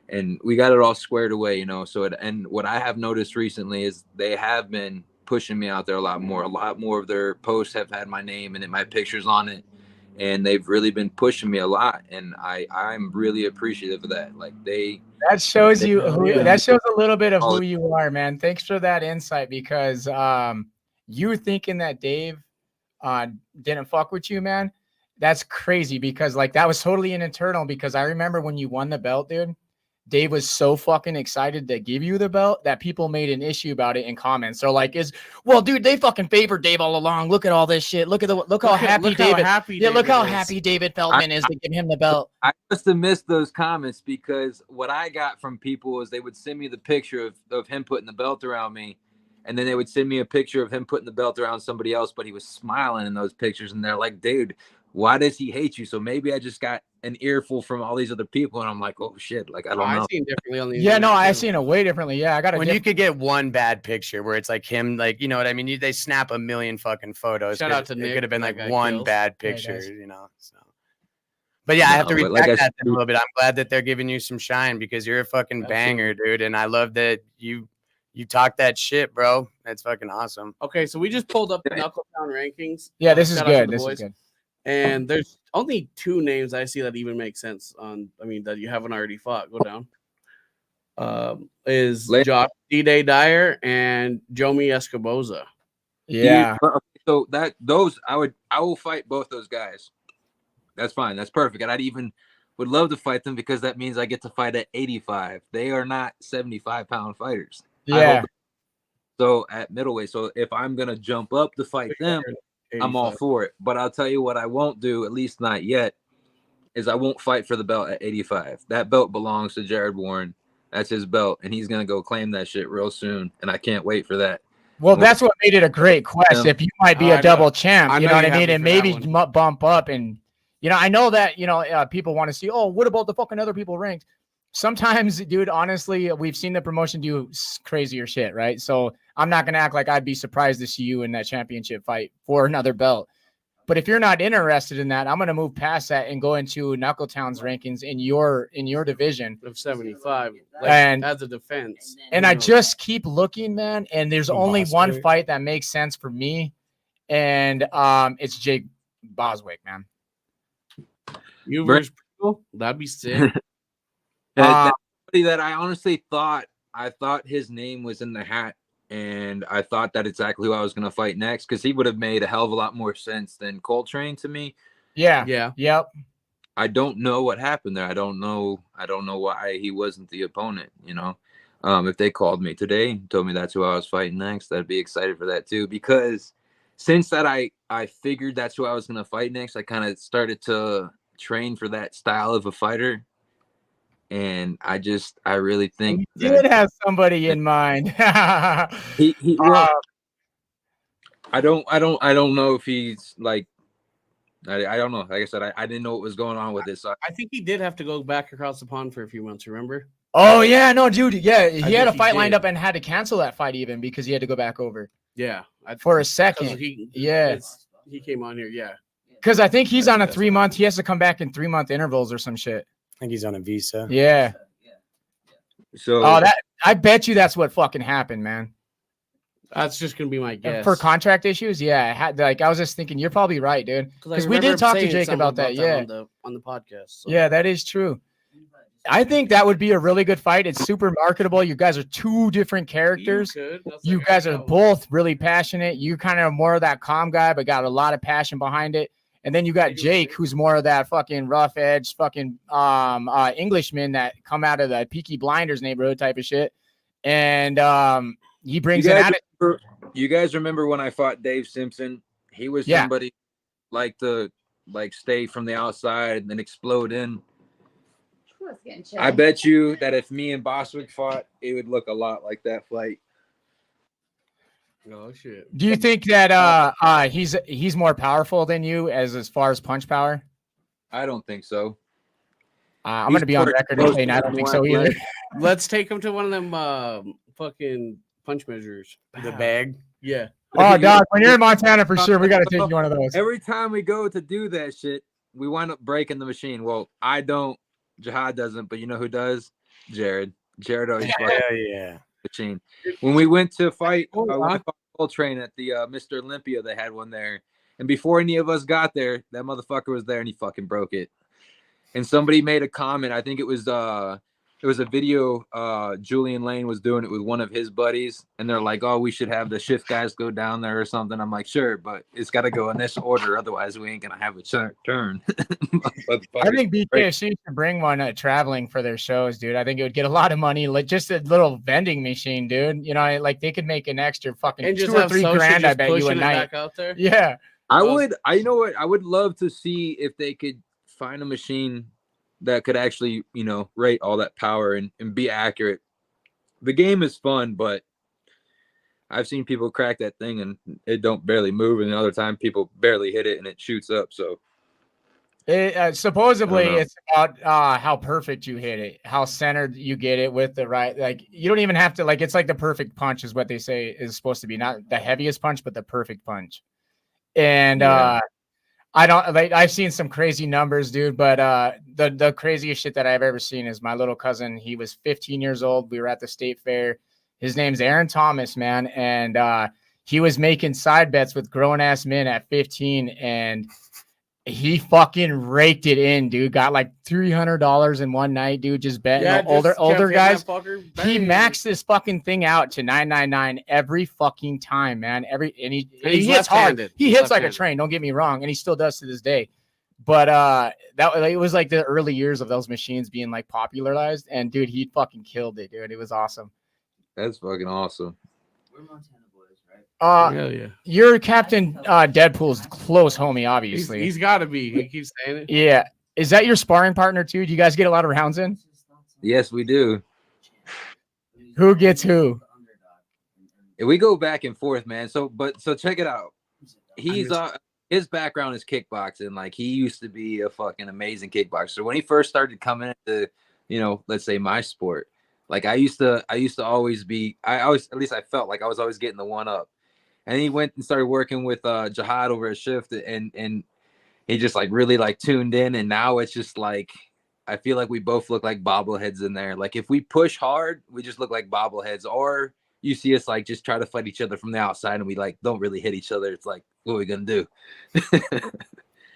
and we got it all squared away. So and what I have noticed recently is they have been pushing me out there a lot more of their posts have had my name and my pictures on it, and they've really been pushing me a lot, and I'm really appreciative of that. Like that shows that shows a little bit of who you are, man. Thanks for that insight, because you thinking that Dave didn't fuck with you, man, that's crazy, because like that was totally an internal, because I remember when you won the belt, dude, Dave was so fucking excited to give you the belt that people made an issue about it in comments. So like, dude, they fucking favored Dave all along. Look at all this shit. Look how happy David Feldman is to give him the belt. I must have missed those comments, because what I got from people was they would send me the picture of him putting the belt around me, and then they would send me a picture of him putting the belt around somebody else, but he was smiling in those pictures. And they're like, dude, why does he hate you? So maybe I just got an earful from all these other people, and I'm like, oh shit, like I don't know. I seen differently on these. Yeah, no, I seen it way differently. Yeah, I got it. When you could get one bad picture where it's like him, like, you know what I mean? They snap a million fucking photos. Shout out to Nick. It could have been like one bad picture, So. But yeah, I have to retract that a little bit. I'm glad that they're giving you some shine, because you're a fucking banger, dude. And I love that you talk that shit, bro. That's fucking awesome. Okay, so we just pulled up the Knuckle Down rankings. Yeah, this is good. This is good. And there's only 2 names I see that even make sense that you haven't already fought. Go down. Is Josh D-Day Dyer and Jomi Escoboza. Yeah. So I will fight both those guys. That's fine. That's perfect. And I'd even would love to fight them because that means I get to fight at 85. They are not 75-pound fighters. Yeah. So at middleweight. So if I'm going to jump up to fight them, 85. I'm all for it. But I'll tell you what I won't do, at least not yet, is I won't fight for the belt at 85. That belt belongs to Jared Warren. That's his belt, and he's going to go claim that shit real soon, and I can't wait for that. Well, that's what made it a great quest. If you might be a double champ, you know what I mean? And maybe bump up. And, you know, I know that, you know, people want to see, oh, what about the fucking other people ranked? Sometimes, dude, honestly, we've seen the promotion do crazier shit, right? So I'm not going to act like I'd be surprised to see you in that championship fight for another belt. But if you're not interested in that, I'm going to move past that and go into Knuckletown's rankings in your division of 75, and as a defense. And I just keep looking, man. And there's only one fight that makes sense for me, and it's Jake Boswick, man. You versus Pringle? That'd be sick. That's somebody that I honestly thought his name was in the hat. And I thought that exactly who I was going to fight next because he would have made a hell of a lot more sense than Coltrane to me. Yeah. Yep. I don't know what happened there. I don't know why he wasn't the opponent, you know. If they called me today and told me that's who I was fighting next, I'd be excited for that too. Because since that I figured that's who I was going to fight next, I kind of started to train for that style of a fighter. And I really think you did have somebody in mind. I don't know if he's like, I don't know. Like I said, I didn't know what was going on with this. So I think he did have to go back across the pond for a few months. Remember? Oh yeah, no, dude. Yeah, he had a fight lined up and had to cancel that fight even because he had to go back over. Yeah, for a second. He came on here. Yeah, because I think he's on a 3-month. He has to come back in 3-month intervals or some shit. I think he's on a visa. Yeah. So I bet you that's what fucking happened, man. That's just gonna be my guess. For contract issues, yeah. I was just thinking, you're probably right, dude. Because we did talk to Jake about that. Yeah, on the podcast. So. Yeah, that is true. I think that would be a really good fight. It's super marketable. You guys are two different characters. You guys are both really passionate. You kind of more of that calm guy, but got a lot of passion behind it. And then you got Jake, who's more of that fucking rough edge, fucking Englishman that come out of the Peaky Blinders neighborhood type of shit. And he brings it out. You guys remember when I fought Dave Simpson? He was somebody like to stay from the outside and then explode in. I bet you that if me and Boswick fought, it would look a lot like that fight. Oh shit! Do you think that he's more powerful than you as far as punch power? I don't think so. I'm going to be on record and saying I don't think so either. Let's take him to one of them fucking punch measures. The bag. Yeah. Oh, dog, when you're in Montana, for sure, we got to take you one of those. Every time we go to do that shit, we wind up breaking the machine. Well, I don't. Jihad doesn't, but you know who does? Jared. Jared always machine. When we went to fight, Coltrane at the Mr. Olympia, they had one there. And before any of us got there, that motherfucker was there and he fucking broke it. And somebody made a comment. I think it was a video. Julian Lane was doing it with one of his buddies, and they're like, "Oh, we should have the shift guys go down there or something." I'm like, "Sure, but it's got to go in this order, otherwise we ain't gonna have a turn." I think BKFC should bring one traveling for their shows, dude. I think it would get a lot of money, like just a little vending machine, dude. You know, like they could make an extra fucking $2 or $3 grand. I bet you a night. Out there? Yeah, I would. You know what? I would love to see if they could find a machine that could actually, you know, rate all that power and be accurate. The game is fun, but I've seen people crack that thing and it don't barely move, and the other time people barely hit it and it shoots up. So supposedly it's about how perfect you hit it, how centered you get it with the right. Like you don't even have to, like, it's like the perfect punch is what they say is supposed to be, not the heaviest punch, but the perfect punch. And I've seen some crazy numbers, dude, but the craziest shit that I've ever seen is my little cousin. He was 15 years old. We were at the state fair. His name's Aaron Thomas, man. And he was making side bets with grown ass men at 15, and he fucking raked it in, dude. Got like $300 in one night, dude. Just betting older guys. He maxed this fucking thing out to 999 every fucking time, man. And he hits hard. He hits like a train. Don't get me wrong, and he still does to this day. But it was like the early years of those machines being like popularized, and dude, he fucking killed it, dude. It was awesome. That's fucking awesome. We're Montana boys, right? Hell yeah. Your Captain Deadpool's close homie, obviously. He's got to be. He keeps saying it. Yeah. Is that your sparring partner too? Do you guys get a lot of rounds in? Yes, we do. Who gets who? We go back and forth, man. So check it out. He's his background is kickboxing. Like, he used to be a fucking amazing kickboxer. When he first started coming into, let's say my sport, like I used to always be, at least I felt like I was always getting the one up. And he went and started working with Jihad over at Shift, and he just like really like tuned in. And now it's just like, I feel like we both look like bobbleheads in there. Like, if we push hard, we just look like bobbleheads, or you see us like just try to fight each other from the outside and we like don't really hit each other. It's like, what are we gonna do?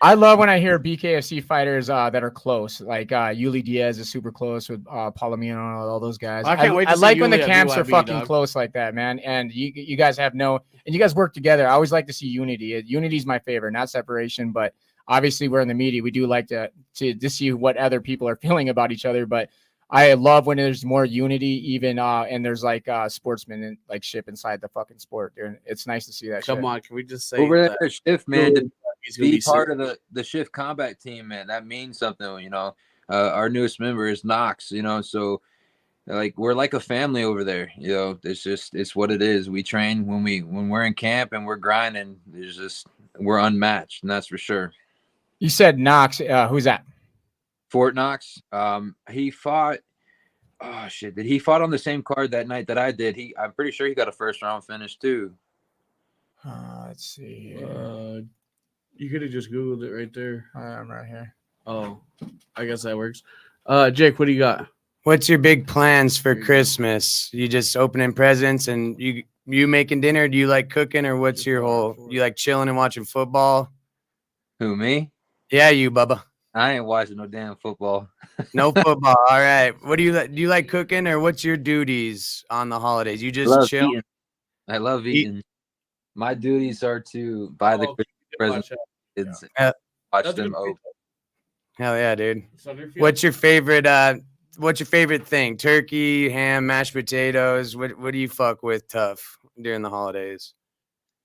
I love when I hear BKFC fighters that are close. Like Yuli Diaz is super close with Palomino, all those guys. I can't wait to I see like when the Yuli at camps are BYB, fucking dog. close like that, man. And you guys have and you guys work together. I always like to see unity. Unity is my favorite, not separation. But obviously, we're in the media. We do like to see what other people are feeling about each other. But I love when there's more unity, even and there's like sportsmen and like ship inside the fucking sport, dude. It's nice to see that. Come shit. on, can we just say Over that? there, Shift, man, to He's gonna be part sick. of the Shift combat team, man, that means something. Our newest member is Knox. So like, we're like a family over there. It's what it is. We train when we're in camp and we're grinding. We're unmatched, and that's for sure. You said Knox. Who's that? Fort Knox. He fought. Oh shit! Did he fought on the same card that night that I did? I'm pretty sure he got a first round finish too. Let's see here. You could have just Googled it right there. I'm right here. Oh, I guess that works. Jake, what do you got? What's your big plans for Christmas? You just opening presents and you making dinner? Do you like cooking, or what's your whole? You like chilling and watching football? Who, me? Yeah, you, Bubba. I ain't watching no damn football. No football. All right. What do you like? Do you like cooking, or what's your duties on the holidays? You just chill. Eating. I love eating. My duties are to buy the Christmas presents, watch them open. Hell yeah, dude. What's your favorite? What's your favorite thing? Turkey, ham, mashed potatoes. What do you fuck with tough during the holidays?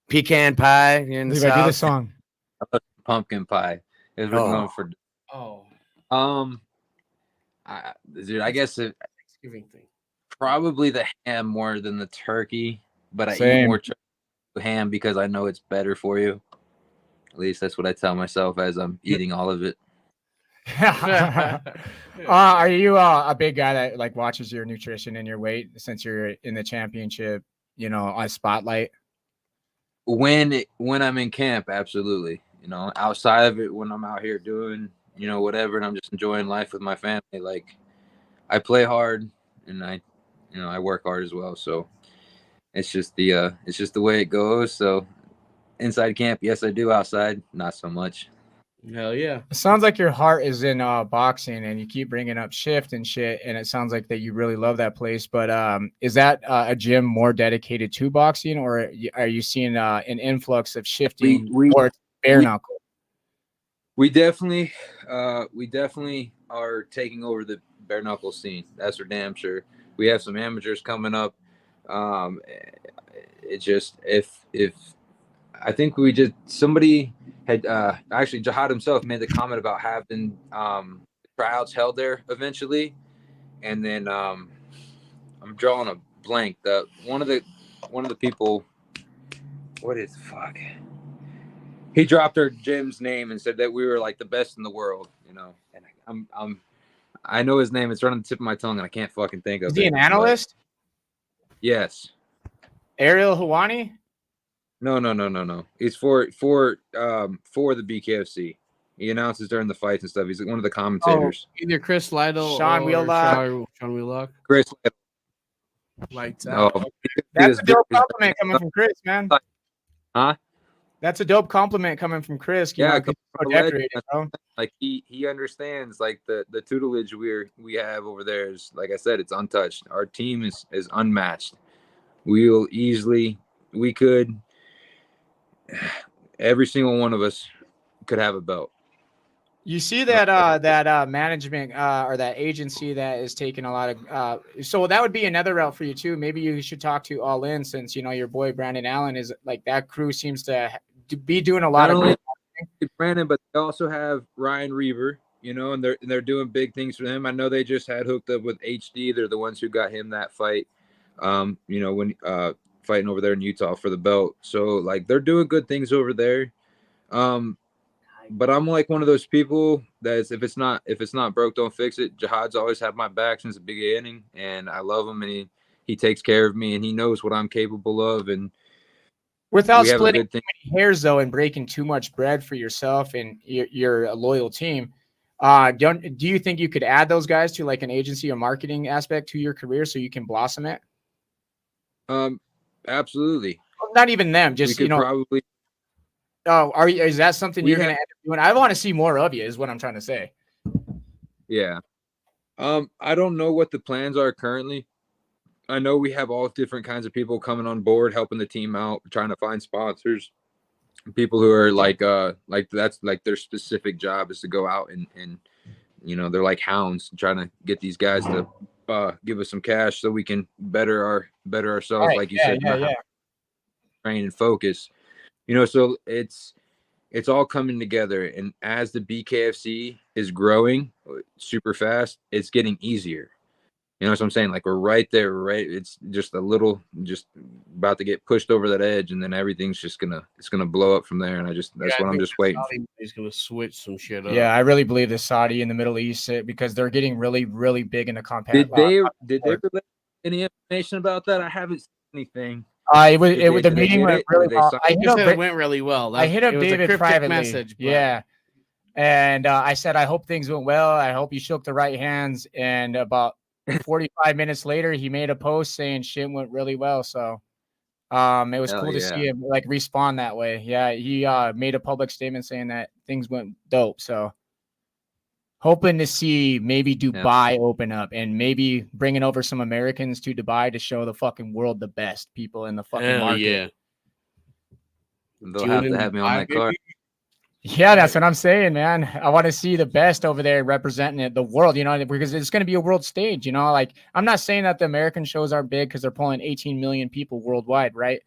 Pecan pie. You're in the I do South. the song. Pumpkin pie. Is we're going for. Dude, I guess Thanksgiving thing. probably the ham more than the turkey, but I eat Same. more ham because I know it's better for you. At least that's what I tell myself as I'm eating all of it. Are you a big guy that like watches your nutrition and your weight since you're in the championship, on Spotlight? When I'm in camp, absolutely. Outside of it, when I'm out here doing, whatever, and I'm just enjoying life with my family, like, I play hard and I work hard as well. So it's just the way it goes. So inside camp, yes, I do. Outside, not so much. Hell yeah. It sounds like your heart is in boxing, and you keep bringing up Shift and shit, and it sounds like that you really love that place. But is that a gym more dedicated to boxing, or are you seeing an influx of shifting towards bare knuckle? We definitely are taking over the bare knuckle scene. That's for damn sure. We have some amateurs coming up. It just if I think somebody had actually Jihad himself made the comment about having tryouts held there eventually, and then I'm drawing a blank. One of the people, what is fuck? He dropped our gym's name and said that we were like the best in the world, And I know his name. It's right on the tip of my tongue, and I can't fucking think of it. Is he an analyst? Yes. Ariel Hawani? No. He's for the BKFC. He announces during the fights and stuff. He's one of the commentators. Either Chris Lytle Sean or Wheelock. Sean Wheelock. Chris. Lights out. No. That's a dope compliment coming from Chris, man. Huh? That's a dope compliment coming from Chris. Yeah, Decorated, bro. like he understands like the tutelage we have over there is, like I said, it's untouched. Our team is unmatched. Every single one of us could have a belt. You see that management or that agency that is taking a lot of so that would be another route for you too. Maybe you should talk to All In, since your boy Brandon Allen is like, that crew seems to be doing a lot Not of only Brandon, but they also have Ryan Reaver, and they're doing big things for him. I know they just had hooked up with HD. They're the ones who got him that fight. When fighting over there in Utah for the belt. So like they're doing good things over there. But I'm like one of those people that if it's not broke, don't fix it. Jihad's always had my back since the beginning, and I love him, and he takes care of me, and he knows what I'm capable of. And without splitting too many hairs though, and breaking too much bread for yourself and your loyal team, do you think you could add those guys to like an agency or marketing aspect to your career so you can blossom it? Absolutely. Not even them, just probably. Oh, is that something you're going to end up doing? I want to see more of you, is what I'm trying to say. Yeah. I don't know what the plans are currently. I know we have all different kinds of people coming on board, helping the team out, trying to find sponsors, people who are like that's like their specific job is to go out and they're like hounds trying to get these guys to give us some cash so we can better ourselves. Right. Like you said, train and focus. So it's all coming together. And as the BKFC is growing super fast, it's getting easier. You know what I'm saying? Like we're right there, right? It's just about to get pushed over that edge, and then everything's just gonna blow up from there. And that's what I'm just waiting for. He's gonna switch some shit up. Yeah, I really believe the Saudi in the Middle East, because they're getting really, really big in the compact. Did they relay any information about that? I haven't seen anything. The meeting went really well. It went really well. I hit up David privately. Message, yeah. And I said, I hope things went well. I hope you shook the right hands. And about 45 minutes later, he made a post saying shit went really well. So it was cool to see him like respond that way. Yeah, he made a public statement saying that things went dope. So hoping to see maybe Dubai open up and maybe bringing over some Americans to Dubai to show the fucking world the best people in the fucking market. Yeah. They'll have to have me on that car. Yeah, that's what I'm saying, man. I want to see the best over there representing the world, because it's going to be a world stage, Like, I'm not saying that the American shows aren't big because they're pulling 18 million people worldwide, right?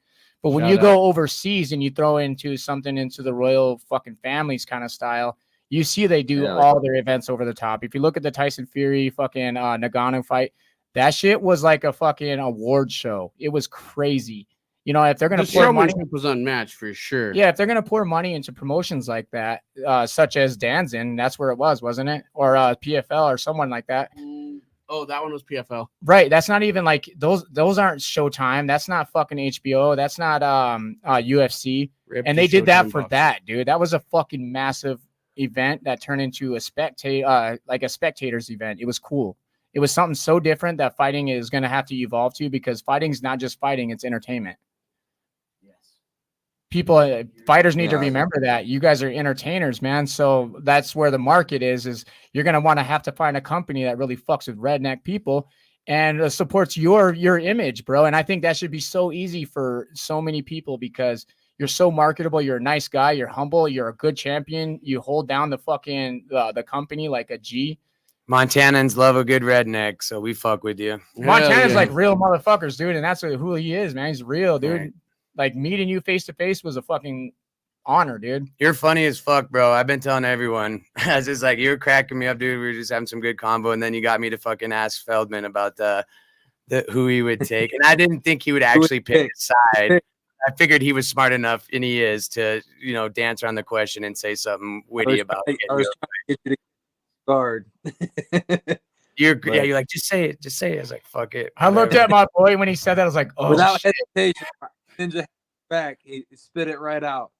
But when you go overseas and you throw into the royal fucking families kind of style, you see they do all their events over the top. If you look at the Tyson Fury fucking Nagano fight, that shit was like a fucking award show. It was crazy. If they're going to pour money, was unmatched for sure. Yeah, if they're going to pour money into promotions like that, such as Danzin, that's where it was, wasn't it? Or PFL or someone like that. Oh, that one was PFL. Right. That's not even like those aren't Showtime. That's not fucking HBO. That's not UFC. And they did that for that, dude. That was a fucking massive event that turned into a spectators event. It was cool. It was something so different that fighting is going to have to evolve to, because fighting's not just fighting, it's entertainment. Fighters need to remember that you guys are entertainers, man. So that's where the market is you're going to have to find a company that really fucks with redneck people and supports your image, bro. And I think that should be so easy for so many people, because you're so marketable. You're a nice guy. You're humble. You're a good champion. You hold down the fucking the company like a G. Montanans love a good redneck, so we fuck with you. Montanans like real motherfuckers, dude, and that's who he is, man. He's real, dude. Right. Like meeting you face to face was a fucking honor, dude. You're funny as fuck, bro. I've been telling everyone. I was just like, you're cracking me up, dude. We were just having some good combo, and then you got me to fucking ask Feldman about the who he would take, and I didn't think he would actually pick a side. I figured he was smart enough, and he is, to dance around the question and say something witty about it. I was trying to get you to guard. You're like, just say it. Just say it. I was like, fuck it. I looked at my boy when he said that. I was like, oh, without shit. hesitation, Ninja back. He spit it right out.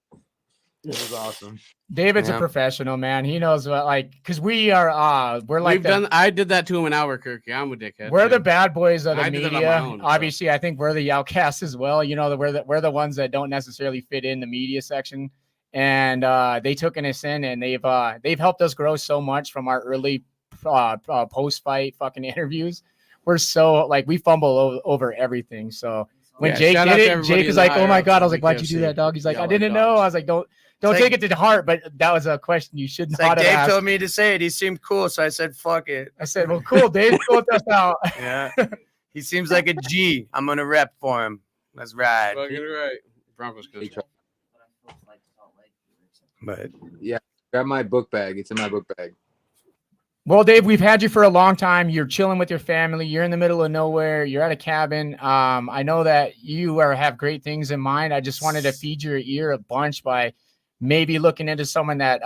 It was awesome. David's a professional, man. He knows what, because we're like I did that to him in Albuquerque. I'm a dickhead. We're the bad boys of the media. Obviously, I think we're the outcasts as well. We're the ones that don't necessarily fit in the media section. And they took us in, and they've helped us grow so much from our early post-fight fucking interviews. We're so we fumble over everything. So When Yeah, Jake shout out did to it, everybody Jake was in the like, "Oh my higher god!" I was ups like, of "Why'd you do BKFC. that, dog?" He's like, Y'all "I are didn't know." dogs. I was like, "Don't It's take like- it to heart." But that was a question you should It's not like have Dave asked. told me to say it. He seemed cool, so I said, "Fuck it." I said, "Well, cool, Dave, go with us out." Yeah, he seems like a G. I'm gonna rep for him. Let's ride. Fucking right. Broncos country. But Grab my book bag. It's in my book bag. Well, Dave, we've had you for a long time. You're chilling with your family. You're in the middle of nowhere. You're at a cabin. I know that you have great things in mind. I just wanted to feed your ear a bunch by maybe looking into someone that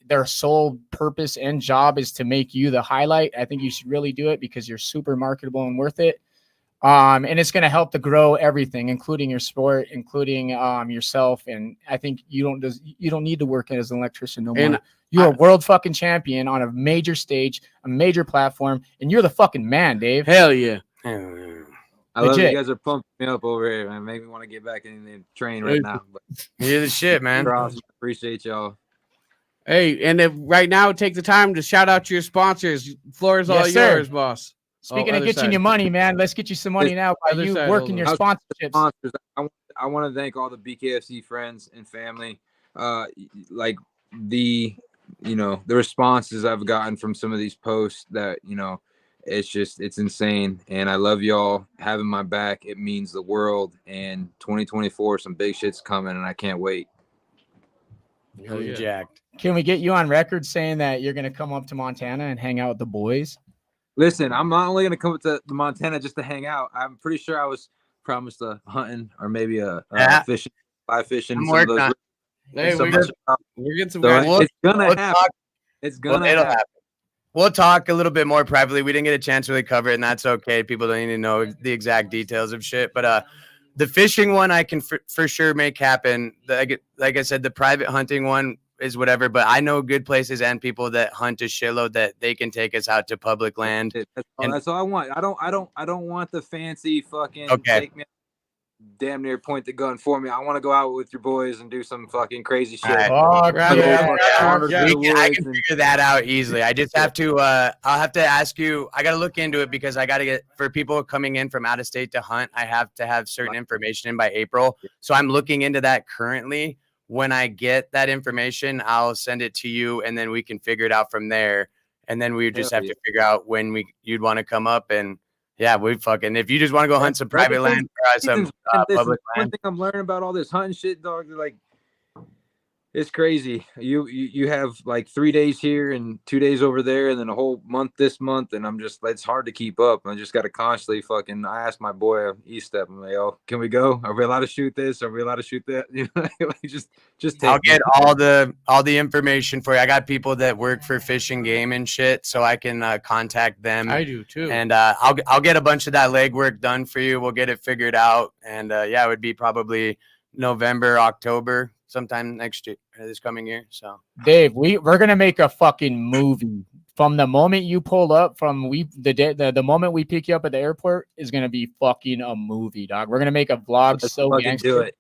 their sole purpose and job is to make you the highlight. I think you should really do it because you're super marketable and worth it. And it's going to help to grow everything, including your sport, including yourself. And I think you don't need to work as an electrician no more. And You're a world fucking champion on a major stage, a major platform, and you're the fucking man, Dave. Hell yeah. I love Legit. you guys are pumping me up over here, man. Make me want to get back in the train right now. But you're the shit, man. you're awesome. Appreciate y'all. Hey, and if right now take the time to shout out to your sponsors. Floor is all Yes, sir. yours, boss. Speaking Oh, of other getting side. you money, man, let's get you some money now by Other you side, working hold your on. sponsorships. Sponsors, I want to thank all the BKFC friends and family. Like the responses I've gotten from some of these posts that, it's insane. And I love y'all having my back. It means the world. And 2024, some big shit's coming, and I can't wait. Hell yeah. Jacked. Can we get you on record saying that you're going to come up to Montana and hang out with the boys? Listen, I'm not only going to come to Montana just to hang out. I'm pretty sure I was promised a hunting or maybe a fishing, fly fishing. I'm Some of working on Hey, so we're much about- getting some so guys. it's gonna we'll happen. talk. It's Well, gonna it'll happen. happen. We'll talk a little bit more privately. We didn't get a chance to really cover it, and that's okay. People don't need to know the exact details of shit. But the fishing one, I can for sure make happen. Like I said, the private hunting one is whatever. But I know good places and people that hunt a shitload that they can take us out to public land. That's all I want. I don't want the fancy fucking take me damn near point the gun for me. I want to go out with your boys and do some fucking crazy shit. Right. I can figure that out easily. I just have to I'll have to ask you. I got to look into it because I got to get, for people coming in from out of state to hunt, I have to have certain information in by April. So I'm looking into that currently. When I get that information, I'll send it to you, and then we can figure it out from there. And then we just have to figure out when you'd want to come up. And yeah, we fucking, if you just want to go hunt some private land or some public One land. thing I'm learning about all this hunting shit, dog, like, it's crazy. You have like 3 days here and 2 days over there, and then a whole month this month, and it's hard to keep up. I just got to constantly fucking. I asked my boy E-Step, I'm like, "Oh, can we go? Are we allowed to shoot this? Are we allowed to shoot that?" Like, just take. I'll get all the information for you. I got people that work for Fish and Game and shit, so I can contact them. I do too. And I'll get a bunch of that legwork done for you. We'll get it figured out, and it would be probably November, October, sometime next year, this coming year. So, Dave, we're gonna make a fucking movie from the moment you pull up. From the moment we pick you up at the airport is gonna be fucking a movie, dog. We're gonna make a vlog. Let's so fucking gangster. do it.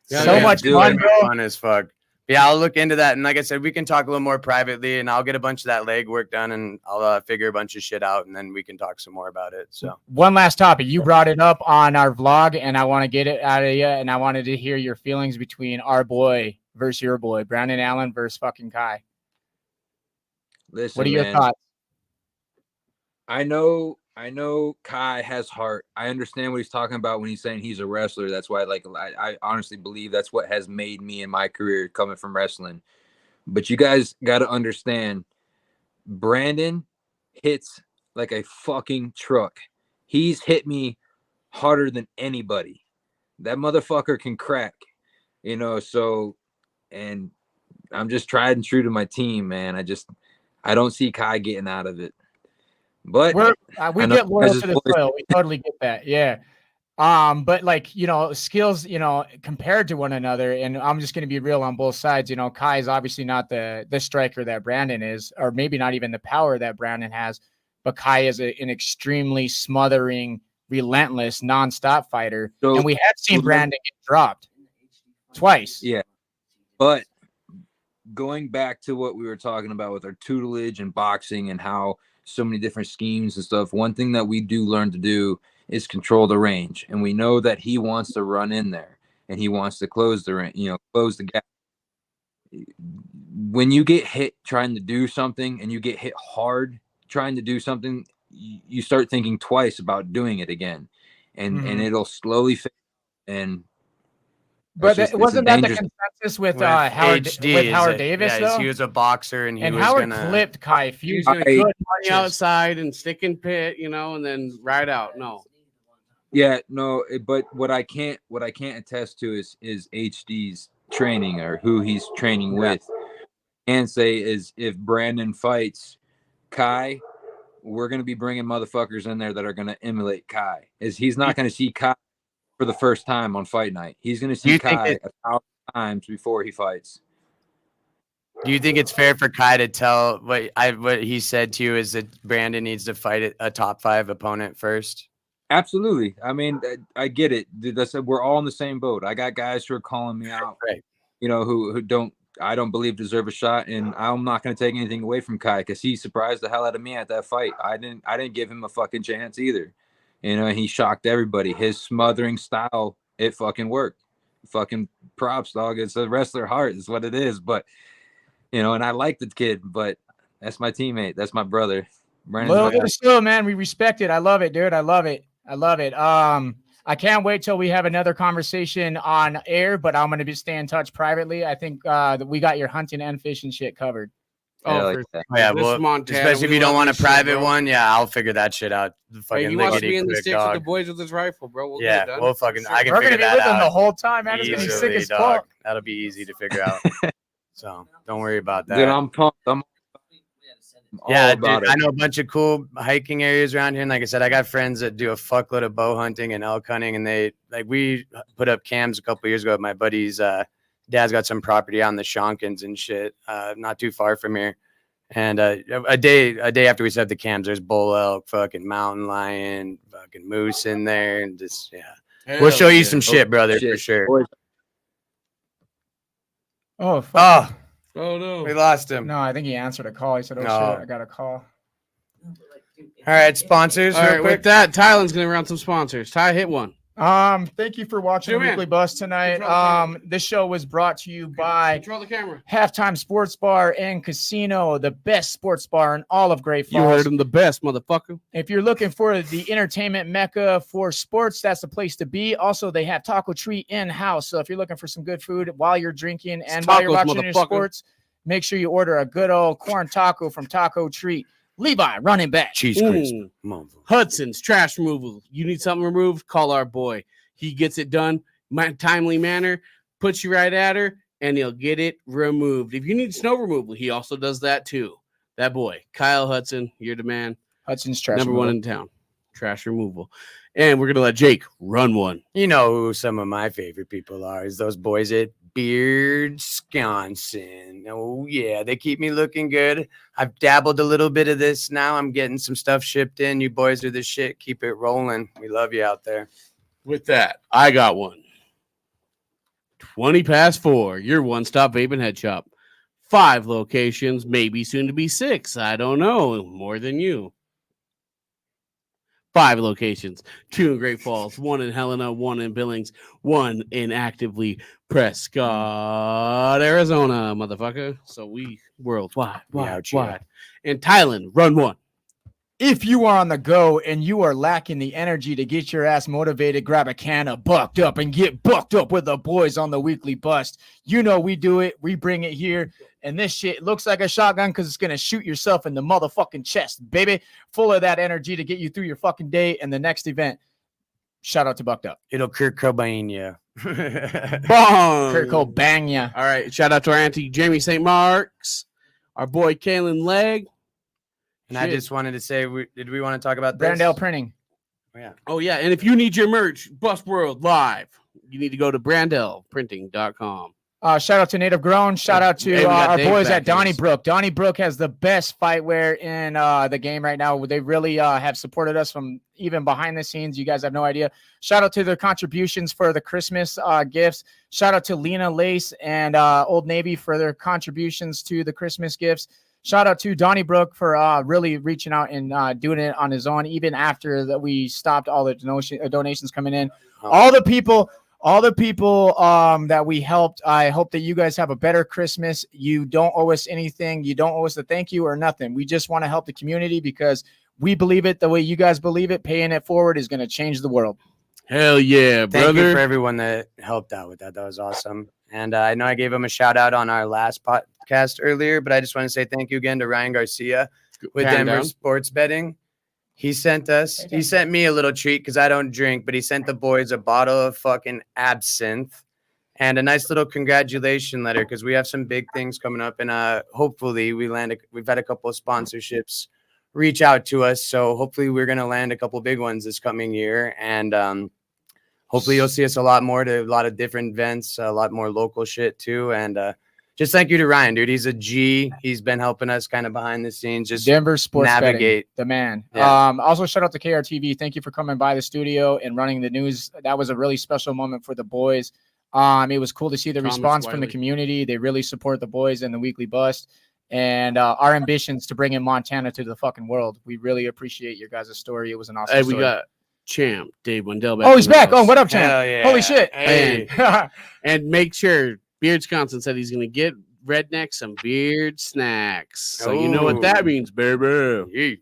So much fun, bro. Fun as fuck. Yeah, I'll look into that. And like I said, we can talk a little more privately, and I'll get a bunch of that leg work done, and I'll figure a bunch of shit out, and then we can talk some more about it. So one last topic. You brought it up on our vlog, and I want to get it out of you, and I wanted to hear your feelings between our boy versus your boy, Brandon Allen versus fucking Kai. Listen, what are your man, thoughts? I know Kai has heart. I understand what he's talking about when he's saying he's a wrestler. That's why, I honestly believe that's what has made me in my career coming from wrestling. But you guys got to understand, Brandon hits like a fucking truck. He's hit me harder than anybody. That motherfucker can crack, so, and I'm just tried and true to my team, man. I don't see Kai getting out of it. But we get loyal to the soil. We totally get that. Yeah. But skills, compared to one another, and I'm just going to be real on both sides. Kai is obviously not the striker that Brandon is, or maybe not even the power that Brandon has, but Kai is an extremely smothering, relentless, nonstop fighter. And we have seen Brandon get dropped twice. Yeah. But going back to what we were talking about with our tutelage and boxing and how so many different schemes and stuff, one thing that we do learn to do is control the range. And we know that he wants to run in there and he wants to close the range, close the gap. When you get hit trying to do something and you get hit hard trying to do something, you start thinking twice about doing it again, and it'll slowly fade. And but wasn't that the consensus with Howard Davis? Yeah, he was a boxer, and Howard clipped Kai. If he was going to good money outside and stick in pit, and then ride out. No. Yeah, no. But what I can't attest to is HD's training or who he's training with. And say is if Brandon fights Kai, we're going to be bringing motherfuckers in there that are going to emulate Kai. He's not going to see Kai for the first time on fight night. He's going to see Kai 1,000 times before he fights. Do you think it's fair for Kai to tell what he said to you is that Brandon needs to fight a top 5 opponent first? Absolutely. I mean, I get it. We're all in the same boat. I got guys who are calling me out, right? Who I don't believe deserve a shot, and I'm not going to take anything away from Kai because he surprised the hell out of me at that fight. I didn't give him a fucking chance either. He shocked everybody. His smothering style, it fucking worked. Fucking props, dog. It's a wrestler heart is what it is. But, and I like the kid, but that's my teammate. That's my brother. Little bit of still, man. We respect it. I love it, dude. I love it. I can't wait till we have another conversation on air, but I'm going to stay in touch privately. I think that we got your hunting and fishing shit covered. Well, especially if you don't want a private one. Yeah, I'll figure that shit out. He wants to be in the sticks with the boys with his rifle, bro. I can figure that out. The whole time, man. It's going to be sick as fuck. That'll be easy to figure out. So don't worry about that. Dude, I'm pumped. Yeah, dude, I know a bunch of cool hiking areas around here. And like I said, I got friends that do a fuckload of bow hunting and elk hunting. And we put up cams a couple of years ago. My buddy's dad's got some property out in the Shonkins and shit, not too far from here. And a day after we set up the cams, there's bull elk, fucking mountain lion, fucking moose in there. And just, we'll show you some shit, brother, for sure. Oh, fuck. Oh no, we lost him. No, I think he answered a call. He said, "Oh shit, I got a call." All right, sponsors. All right, with that, Tylen's gonna run some sponsors. Ty, hit one. Thank you for watching Weekly Buzz tonight. This show was brought to you by Control the camera. Halftime Sports Bar and Casino, the best sports bar in all of Great Falls. You heard him, the best, motherfucker. If you're looking for the entertainment mecca for sports, that's the place to be. Also, they have Taco Treat in-house. So if you're looking for some good food while you're drinking and while you're watching your sports, make sure you order a good old corn taco from Taco Treat. Levi, running back. Cheese crisp. Hudson's trash removal. You need something removed? Call our boy. He gets it done timely manner, puts you right at her, and he'll get it removed. If you need snow removal, he also does that too. That boy, Kyle Hudson, you're the man. Hudson's trash number 1 in town. Trash removal. And we're going to let Jake run one. You know who some of my favorite people are is those boys at Beard Wisconsin. Oh, yeah. They keep me looking good. I've dabbled a little bit of this now. I'm getting some stuff shipped in. You boys are the shit. Keep it rolling. We love you out there. With that, I got one. 20 past 4. Your one-stop vape and head shop. 5 locations, maybe soon to be 6. I don't know. More than you. 5 locations, 2 in Great Falls, 1 in Helena, 1 in Billings, 1 in actively Prescott, Arizona, motherfucker. So we worldwide. And Thailand, run one. If you are on the go and you are lacking the energy to get your ass motivated, grab a can of Bucked Up and get bucked up with the boys on the Weekly Bust. You know we do it. We bring it here. And this shit looks like a shotgun because it's going to shoot yourself in the motherfucking chest, baby. Full of that energy to get you through your fucking day and the next event. Shout out to Bucked Up. It'll Kurt Cobain you. Bong! Kurt Cobain ya. All right. Shout out to our auntie Jamie St. Mark's. Our boy Kalen Legg. And I just wanted to say, did we want to talk about this? Brandell Printing. Oh, yeah. And if you need your merch, Bust World Live, you need to go to brandellprinting.com. Shout out to Native Grown. Shout out to our boys at Donnybrook. Donnybrook has the best fightwear in the game right now. They really have supported us from even behind the scenes. You guys have no idea. Shout out to their contributions for the Christmas gifts. Shout out to Lena Lace and Old Navy for their contributions to the Christmas gifts. shout out to Donnybrook for really reaching out and doing it on his own, even after that we stopped all the donations coming in. All the people that we helped, I hope that you guys have a better Christmas. You don't owe us anything. You don't owe us a thank you or nothing. We just want to help the community because we believe it the way you guys believe it. Paying it forward is going to change the world. Hell yeah, brother. Thank you for everyone that helped out with that. That was awesome. And I know I gave him a shout out on our last podcast earlier, but I just want to say thank you again to Ryan Garcia with Denver Sports Betting. He sent me a little treat because I don't drink, but he sent the boys a bottle of fucking absinthe and a nice little congratulation letter because we have some big things coming up. And hopefully we've had a couple of sponsorships reach out to us. So hopefully we're going to land a couple of big ones this coming year. And hopefully you'll see us a lot more to a lot of different events, a lot more local shit too. And just thank you to Ryan, dude. He's a G. He's been helping us kind of behind the scenes, just Denver Sports navigate. Betting, the man. Yeah. Also, shout out to KRTV. Thank you for coming by the studio and running the news. That was a really special moment for the boys. It was cool to see the response from the community. They really support the boys and the Weekly Bust. And our ambitions to bring in Montana to the fucking world. We really appreciate your guys' story. It was an awesome story. We got Champ, Dave Mundell. Oh, he's back. Oh, what up, Champ? Yeah. Holy shit. Hey. And make sure Beardsconsin said he's going to get RedNeck some beard snacks. So you know what that means, baby.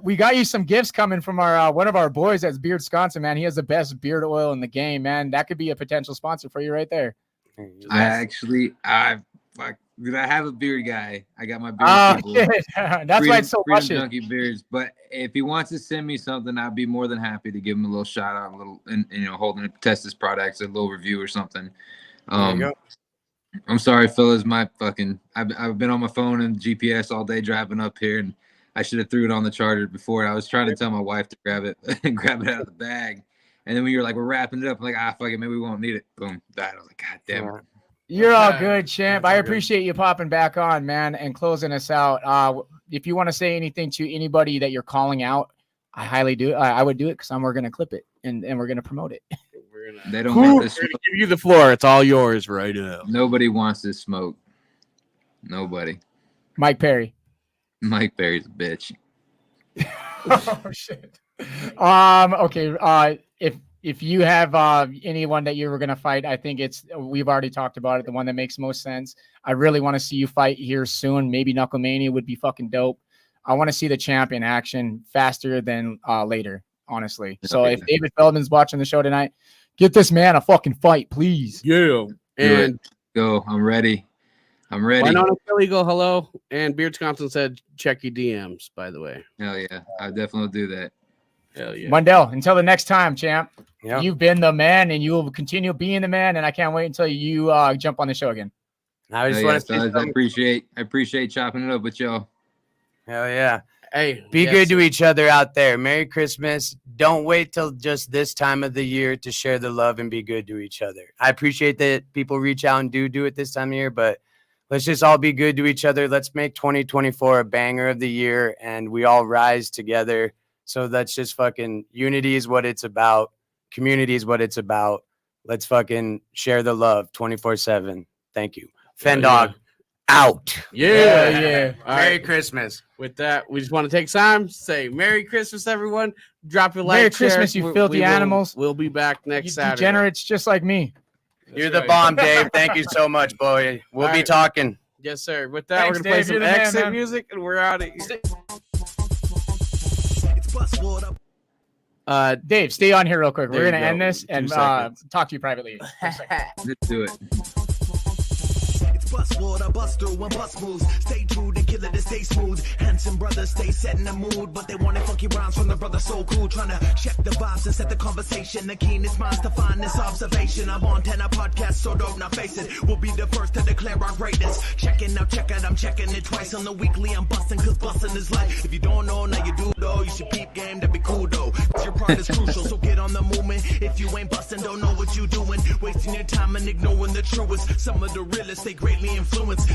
We got you some gifts coming from our one of our boys that's Beardsconsin, man. He has the best beard oil in the game, man. That could be a potential sponsor for you right there. I have a beard guy. I got my beard people. That's why it's so luscious. Junkie beards. But if he wants to send me something, I'd be more than happy to give him a little shout out, holding test his products, a little review or something. There you go. I'm sorry, fellas. I've been on my phone and GPS all day driving up here, and I should have threw it on the charger before. I was trying to tell my wife to grab it out of the bag, and then when you were like, "We're wrapping it up," I'm like, fuck it, maybe we won't need it. Boom, died. I was like, God damn it. You're all good, Champ. I appreciate you popping back on, man, and closing us out. If you want to say anything to anybody that you're calling out, I would do it because we're gonna clip it and we're gonna promote it. They don't want this. We're gonna give you the floor. It's all yours right now. Nobody wants this smoke. Nobody. Mike Perry. Mike Perry's a bitch. Oh shit. Okay. If you have anyone that you were gonna fight, I think we've already talked about it. The one that makes most sense. I really want to see you fight here soon. Maybe Knucklemania would be fucking dope. I want to see the champ in action faster than later, honestly. So if David Feldman's watching the show tonight, get this man a fucking fight, please. Yeah. And go. I'm ready. Why not Philly go hello? And Beardsconsin said check your DMs, by the way. Hell yeah. I definitely will do that. Hell yeah. Mundell, until the next time, champ. Yep. You've been the man and you will continue being the man, and I can't wait until you jump on the show again. I just want to I appreciate chopping it up with y'all. Hell yeah. Hey, be good to each other out there. Merry Christmas. Don't wait till just this time of the year to share the love and be good to each other. I appreciate that people reach out and do it this time of year, but let's just all be good to each other. Let's make 2024 a banger of the year and we all rise together. So that's just fucking unity is what it's about. Community is what it's about. Let's fucking share the love 24/7. Thank you. Fendog out. Yeah. Merry Christmas. With that, we just want to take time, say Merry Christmas, everyone. Drop your like. Merry Christmas, you filthy animals. We'll be back next Saturday. Degenerates just like me. You're the bomb, Dave. Thank you so much, boy. We'll be talking. Yes, sir. With that, Thanks, we're going to play Dave. some exit music, and we're out of here. Dave, stay on here real quick. We're going to end this and 2 seconds. talk to you privately. Let's do it. Bust water, bust through and bust moves. Stay true to kill it to stay smooth. Handsome brothers stay set in the mood, but they wanted funky rhymes from the brother so cool. Trying to check the vibes and set the conversation. The keenest minds to find this observation. I'm on 10 podcast, so don't not face it. We'll be the first to declare our greatness. Checking out, check it. I'm checking it twice on the weekly. I'm busting, cause busting is life. If you don't know, now you do though. You should peep game, that'd be cool though. Your part is crucial, so get on the movement. If you ain't busting, don't know what you doing. Wasting your time and ignoring the truest. Some of the realest, they greatly influence.